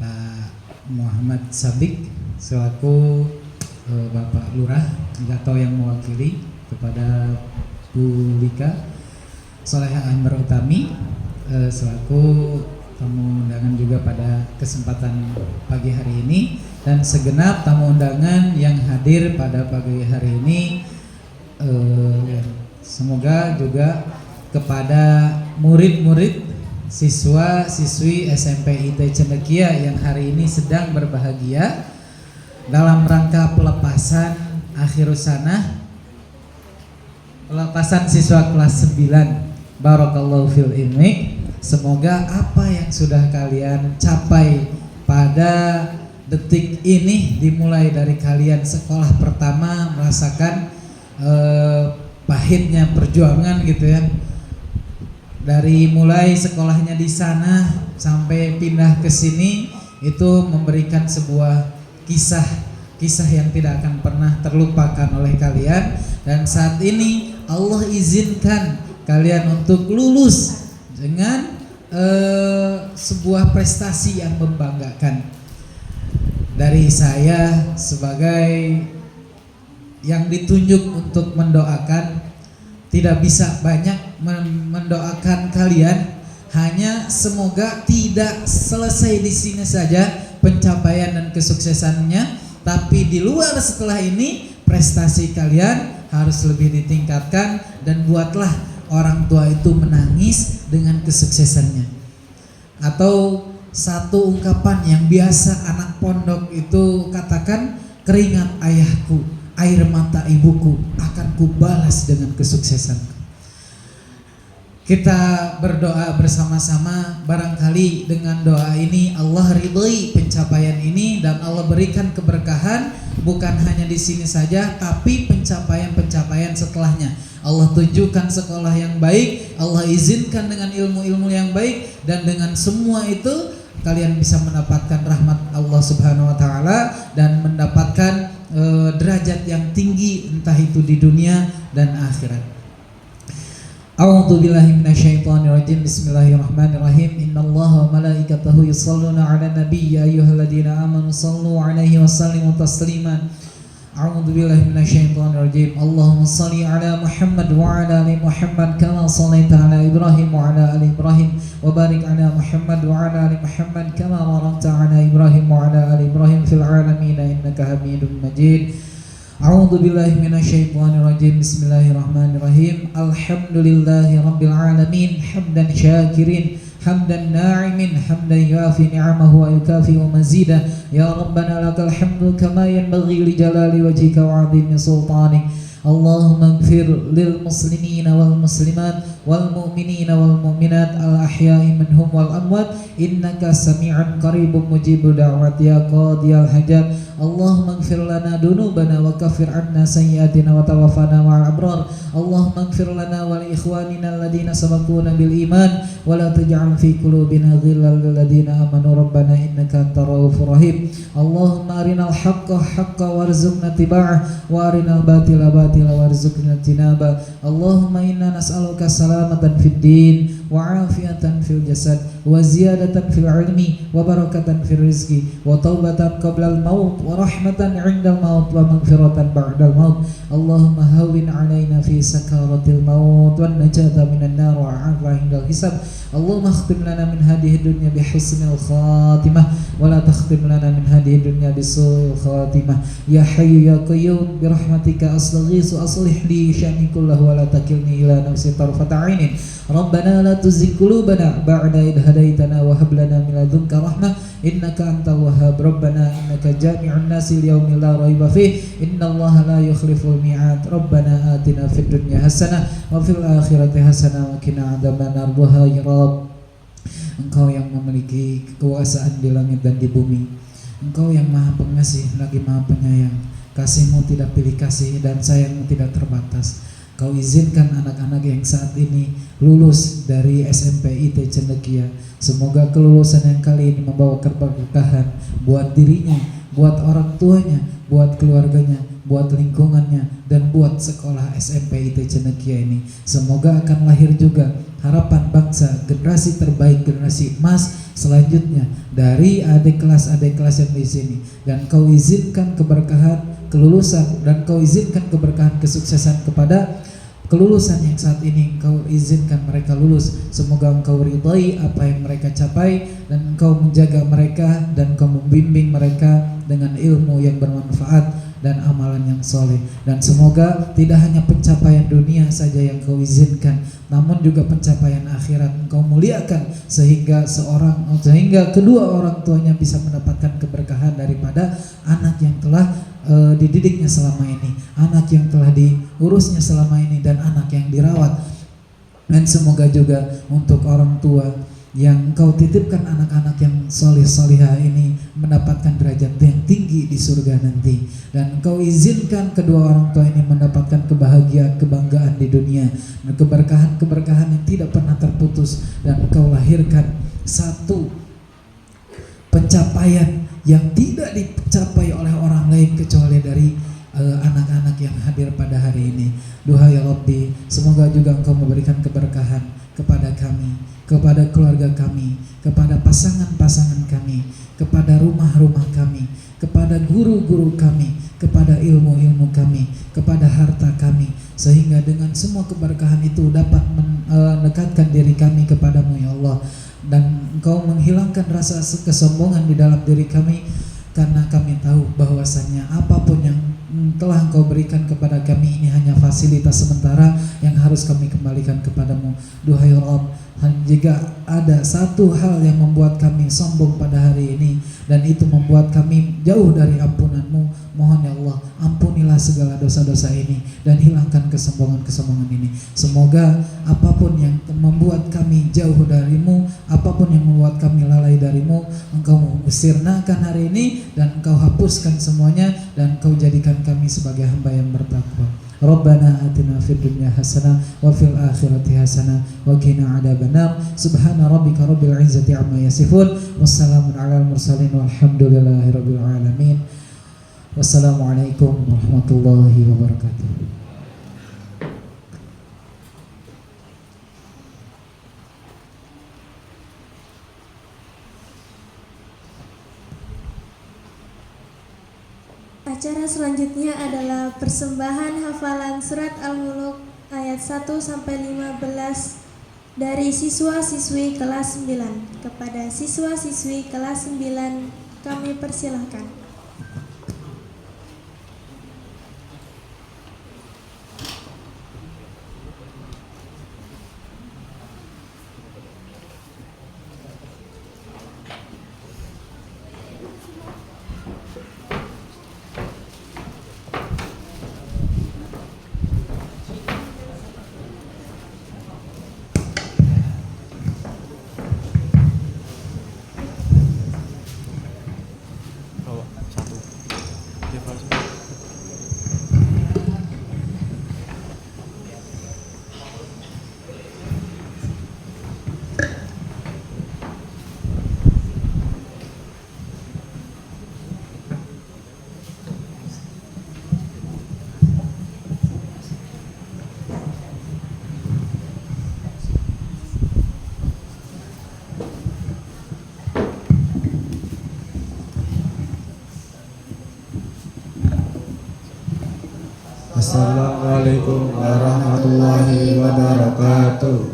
Pak Muhammad Sabik selaku Bapak Lurah atau yang mewakili, kepada Bu Lika Soleha Ahmar Utami selaku tamu undangan juga pada kesempatan pagi hari ini, dan segenap tamu undangan yang hadir pada pagi hari ini semoga juga kepada murid-murid siswa-siswi SMP IT Cendekia yang hari ini sedang berbahagia dalam rangka pelepasan akhirus sanah, pelepasan siswa kelas 9. Barakallahu fil ilmi. Semoga apa yang sudah kalian capai pada detik ini, dimulai dari kalian sekolah pertama merasakan pahitnya perjuangan gitu ya, dari mulai sekolahnya di sana sampai pindah ke sini, itu memberikan sebuah kisah yang tidak akan pernah terlupakan oleh kalian. Dan saat ini Allah izinkan kalian untuk lulus dengan sebuah prestasi yang membanggakan. Dari saya sebagai yang ditunjuk untuk mendoakan, tidak bisa banyak mendoakan kalian, hanya semoga tidak selesai di sini saja pencapaian dan kesuksesannya, tapi di luar setelah ini prestasi kalian harus lebih ditingkatkan, dan buatlah orang tua itu menangis dengan kesuksesannya. Atau satu ungkapan yang biasa anak pondok itu katakan, keringat ayahku, air mata ibuku akan kubalas dengan kesuksesanku. Kita berdoa bersama-sama, barangkali dengan doa ini Allah ridhoi pencapaian ini dan Allah berikan keberkahan bukan hanya di sini saja, tapi pencapaian-pencapaian setelahnya. Allah tunjukkan sekolah yang baik, Allah izinkan dengan ilmu-ilmu yang baik, dan dengan semua itu kalian bisa mendapatkan rahmat Allah Subhanahu wa taala dan mendapatkan derajat yang tinggi, entah itu di dunia dan akhirat. A'udzu billahi minasyaitonir rajim. Bismillahirrahmanirrahim. Innallaha wa malaikatahu yusholluna 'alan nabiyyi ya ayyuhalladzina amanu shallu 'alaihi wa sallimu tasliman. A'udzu billahi minasyaitonir rajim. Allahumma shalli 'ala Muhammad wa 'ala ali Muhammad kama shallaita 'ala Ibrahim wa 'ala ali Ibrahim wa barik 'ala Muhammad wa 'ala ali Muhammad kama barakta 'ala Ibrahim wa 'ala ali Ibrahim fil 'alamin innaka Hamidum Majid. A'udzu billahi minasyaitonir rajim. Bismillahirrahmanirrahim. Alhamdulillahi rabbil alamin hamdan syakirin hamdan na'imin hamdan yuafi ni'amahu wa yukafi'u mazidah. Ya Rabbana lakal hamdu kama yanbaghi li jalali wajhika wa 'azimi sultanik. Allahumma ighfir lil muslimina wal muslimat wal mu'minina wal mu'minat al ahya'i minhum wal amwat innaka sami'un qaribun mujibud da'wat ya qadiyal hajat. Allahumma ighfir lana dunubana wa kaffir 'anna sayyi'atina wa tawaffana ma'al abrar. Allahumma ighfir lana wa li ikhwanina alladhina sabaquna bil iman wa la taj'al fi qulubina ghillan lil ladzina amanu rabbana innaka antar raufur rahim. Allahumma arinal haqqa haqqan warzuqna tiba'ah wa arinal batila batila warzuqna tinaba. Allahumma inna nas'aluka salamatan fid din wa afiyatan fil jasad wa ziyadatan fil ilmi wa barakatan fil rizqi wa taubatan qabla al maut wa rahmatan 'inda al maut wa maghfiratan ba'da al maut. Allahumma hawwin 'alaina fi sakaratil maut wan najata minan nar wa 'afwa 'inda al hisab. Allahumma khtim lana min hadhihi dunya bi husnil khatimah wa la takhtim lana min hadhihi dunya bi su'il khatimah. Ya hayyu ya qayyum bi rahmatika astaghiitsu aslih li sya'ni kullahu wa la takilni ila nafsi tarfata 'ainin. Rabbana la tuzigh qulubana ba'da idh hadaitana wa hab lana min ladunka rahmah innaka antal wahhab. Rabbana innaka jami'un nasi liyaumin la raiba fih innallaha la yukhliful mi'ad. Rabbana atina fid dunya hasanah wa fil akhirati hasanah wa qina adzabannar. Wahai Rabb, Engkau yang memiliki kekuasaan di langit dan di bumi, Engkau yang maha pengasih lagi maha penyayang. Kasih-Mu tidak pilih kasih dan sayang-Mu tidak terbatas. Kau izinkan anak-anak yang saat ini lulus dari SMP IT Cendekia. Semoga kelulusan yang kali ini membawa keberkahan buat dirinya, buat orang tuanya, buat keluarganya, buat lingkungannya, dan buat sekolah SMP IT Cendekia ini. Semoga akan lahir juga harapan bangsa, generasi terbaik, generasi emas selanjutnya dari adik kelas yang di sini. Dan Kau izinkan keberkahan kelulusan, dan Kau izinkan keberkahan kesuksesan kepada kelulusan yang saat ini Engkau izinkan mereka lulus. Semoga Engkau ridhai apa yang mereka capai, dan Engkau menjaga mereka, dan Engkau membimbing mereka dengan ilmu yang bermanfaat, dan amalan yang soleh. Dan semoga tidak hanya pencapaian dunia saja yang Kau izinkan, namun juga pencapaian akhirat Engkau muliakan sehingga kedua orang tuanya bisa mendapatkan keberkahan daripada anak yang telah dididiknya selama ini, anak yang telah diurusnya selama ini, dan anak yang dirawat. Dan semoga juga untuk orang tua yang Kau titipkan anak-anak yang solih-solihah ini mendapatkan derajat yang tinggi di surga nanti, dan Kau izinkan kedua orang tua ini mendapatkan kebahagiaan, kebanggaan di dunia, dan keberkahan-keberkahan yang tidak pernah terputus, dan Kau lahirkan satu pencapaian yang tidak dicapai oleh orang lain kecuali dari anak-anak yang hadir pada hari ini. Duha ya Rabbi, semoga juga Engkau memberikan keberkahan kepada kami, kepada keluarga kami, kepada pasangan-pasangan kami, kepada rumah-rumah kami, kepada guru-guru kami, kepada ilmu-ilmu kami, kepada harta kami, sehingga dengan semua keberkahan itu dapat mendekatkan diri kami kepadamu ya Allah, dan Engkau menghilangkan rasa kesombongan di dalam diri kami, karena kami tahu bahwasannya apapun yang telah Engkau berikan kepada kami ini hanya fasilitas sementara yang harus kami kembalikan kepadamu. Duhai Rabb, jika ada satu hal yang membuat kami sombong pada hari ini, dan itu membuat kami jauh dari ampunan-Mu, mohon ya Allah, ampunilah segala dosa-dosa ini dan hilangkan kesombongan-kesombongan ini. Semoga apapun yang membuat kami jauh dari-Mu, apapun yang membuat kami lalai dari-Mu, Engkau sirnakan hari ini, dan Engkau hapuskan semuanya, dan Engkau jadikan kami sebagai hamba yang bertakwa. Rabbana atina fid dunya hasanah wa fil akhirati hasanah wa qina adzabannar. Subhana rabbika rabbil izzati amma yasifun, wassalamun alal mursalin walhamdulillahi rabbil alamin. Wassalamualaikum warahmatullahi wabarakatuh. Acara selanjutnya adalah persembahan hafalan surat Al-Mulk ayat 1 sampai 15 dari siswa-siswi kelas 9. Kepada siswa-siswi kelas 9 kami persilahkan. Assalamualaikum warahmatullahi wabarakatuh.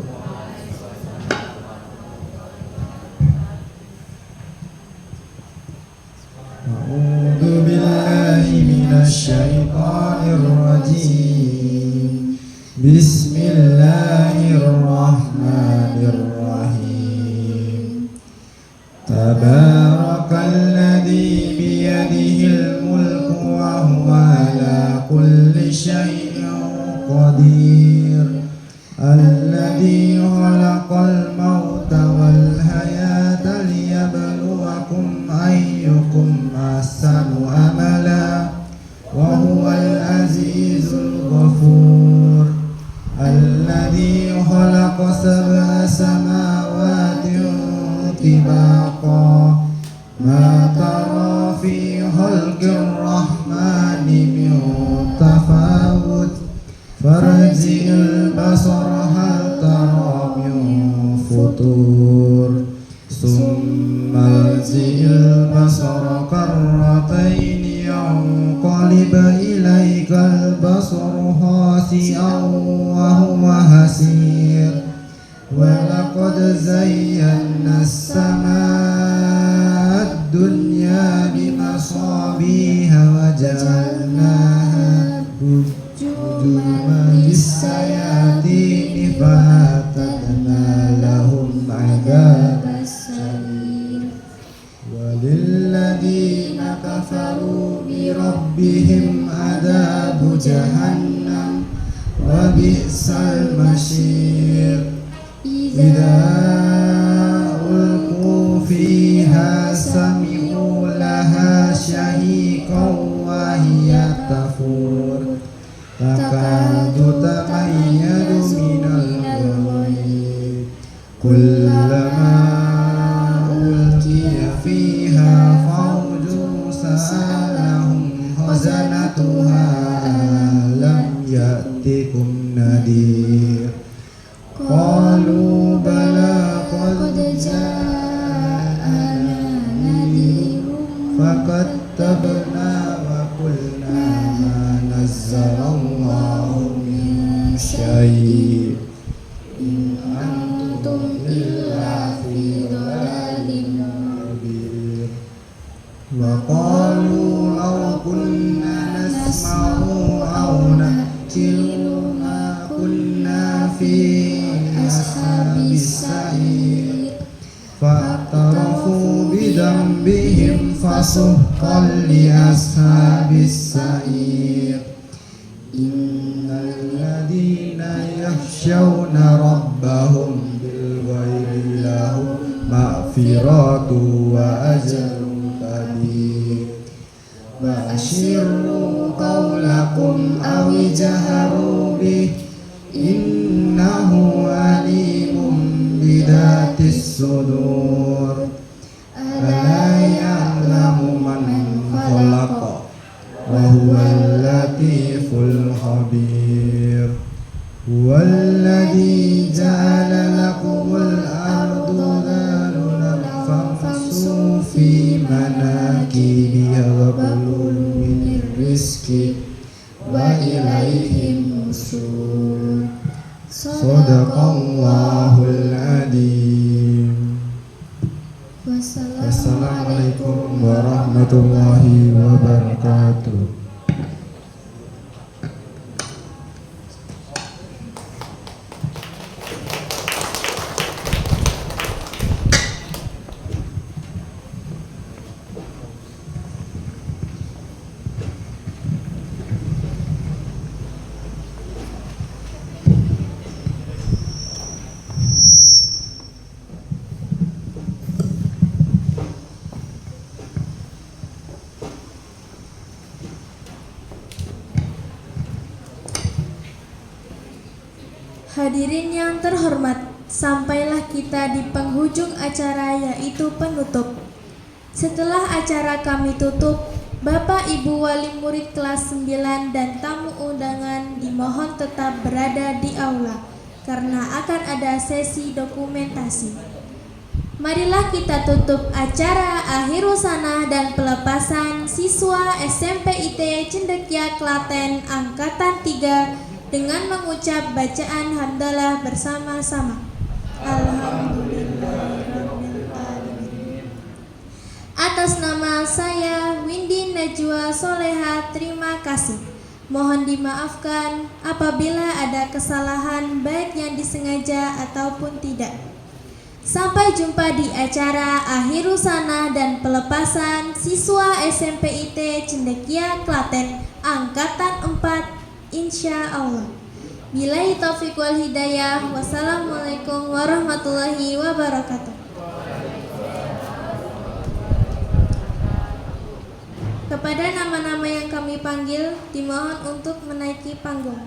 A'udzu billahi minasy syaithanir rajim. Bismillahirrahmanirrahim. Tabarakalladzi biyadihil mulku wa huwa ala kulli syai'in qadir. Alladzi khalaqal mauta wal hayata liyabluwakum ayyukum ahsanu amala wa huwal azizul ghafur. Alladzi khalaqa sab'a samawati tibaqa ma tara fi khalqir rahmani min tafawut farji'il basara hal tara min futur summa rji'il basara karrataini yanqalib ilaikal basaru khasi'an wa huwa hasir. Walaqad zayyana as-samaa'a ad-dunya bimasabiha wa ja'alna للشياطين فأعتدنا لهم عذاب السعير وللذين كفروا بربهم عذاب جهنم وبئس المصير إذا ألقوا فيها سمعوا لها شهيقا وهي تفور تكاد تميز من الغيظ كلما ألقي فيها فوج سألهم خزنتها ألم يأتكم نذير قالوا بلى قد جاءنا نذير فكذبنا وقلنا ما نزل الله من شيء إن أنتم إلا في ضلال مبين وقالوا لو كنا نسمع أو نعقل ما كنا في أصحاب السعير فاعترفوا بذنبهم فسحقا لأصحاب السعير إن الذين يخشون ربهم بالغيب لهم مغفرة وأجر كبير وأسروا قولكم أو اجهروا به إنه عليم بذات الصدور ألا يعلم من خلق وهو اللطيف الخبير هو الذي جعل لكم الأرض ذلولا فامشوا في مناكبها وكلوا من رزقه وإليه النشور صدق الله العظيم. Wassalamualaikum warahmatullahi wabarakatuh. Hadirin yang terhormat, sampailah kita di penghujung acara yaitu penutup. Setelah acara kami tutup, Bapak Ibu Wali Murid kelas 9 dan tamu undangan dimohon tetap berada di aula karena akan ada sesi dokumentasi. Marilah kita tutup acara akhir sanah dan pelepasan siswa SMP IT Cendekia Klaten Angkatan 3 dengan mengucap bacaan hamdalah bersama-sama. Alhamdulillahirrahmanirrahim. Atas nama saya Windy Najwa Soleha, terima kasih. Mohon dimaafkan apabila ada kesalahan baik yang disengaja ataupun tidak. Sampai jumpa di acara akhir sanah dan pelepasan siswa SMP IT Cendekia Klaten Angkatan 4 insya Allah. Billahi taufiq wal hidayah. Wassalamualaikum warahmatullahi wabarakatuh. Kepada nama-nama yang kami panggil, dimohon untuk menaiki panggung.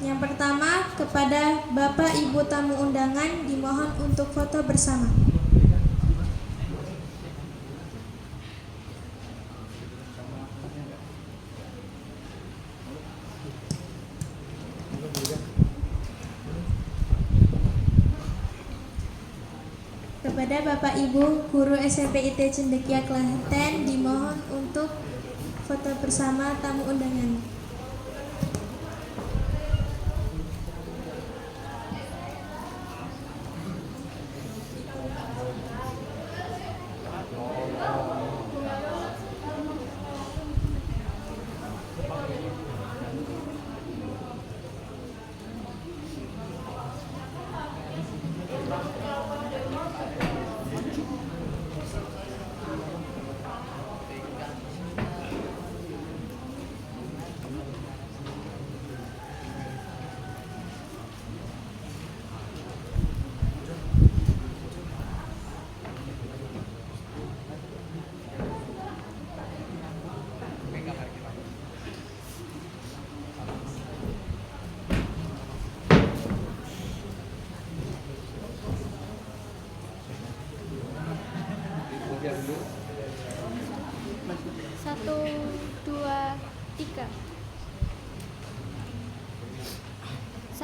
Yang pertama, kepada Bapak Ibu tamu undangan, dimohon untuk foto bersama. Kepada Bapak Ibu guru SMP IT Cendekia Klaten dimohon untuk foto bersama tamu undangan.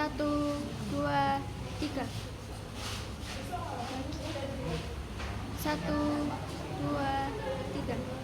1, 2, 3. 1, 2, 3.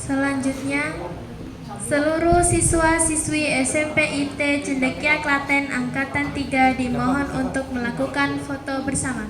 Selanjutnya, seluruh siswa-siswi SMP IT Cendekia Klaten Angkatan 3 dimohon untuk melakukan foto bersama.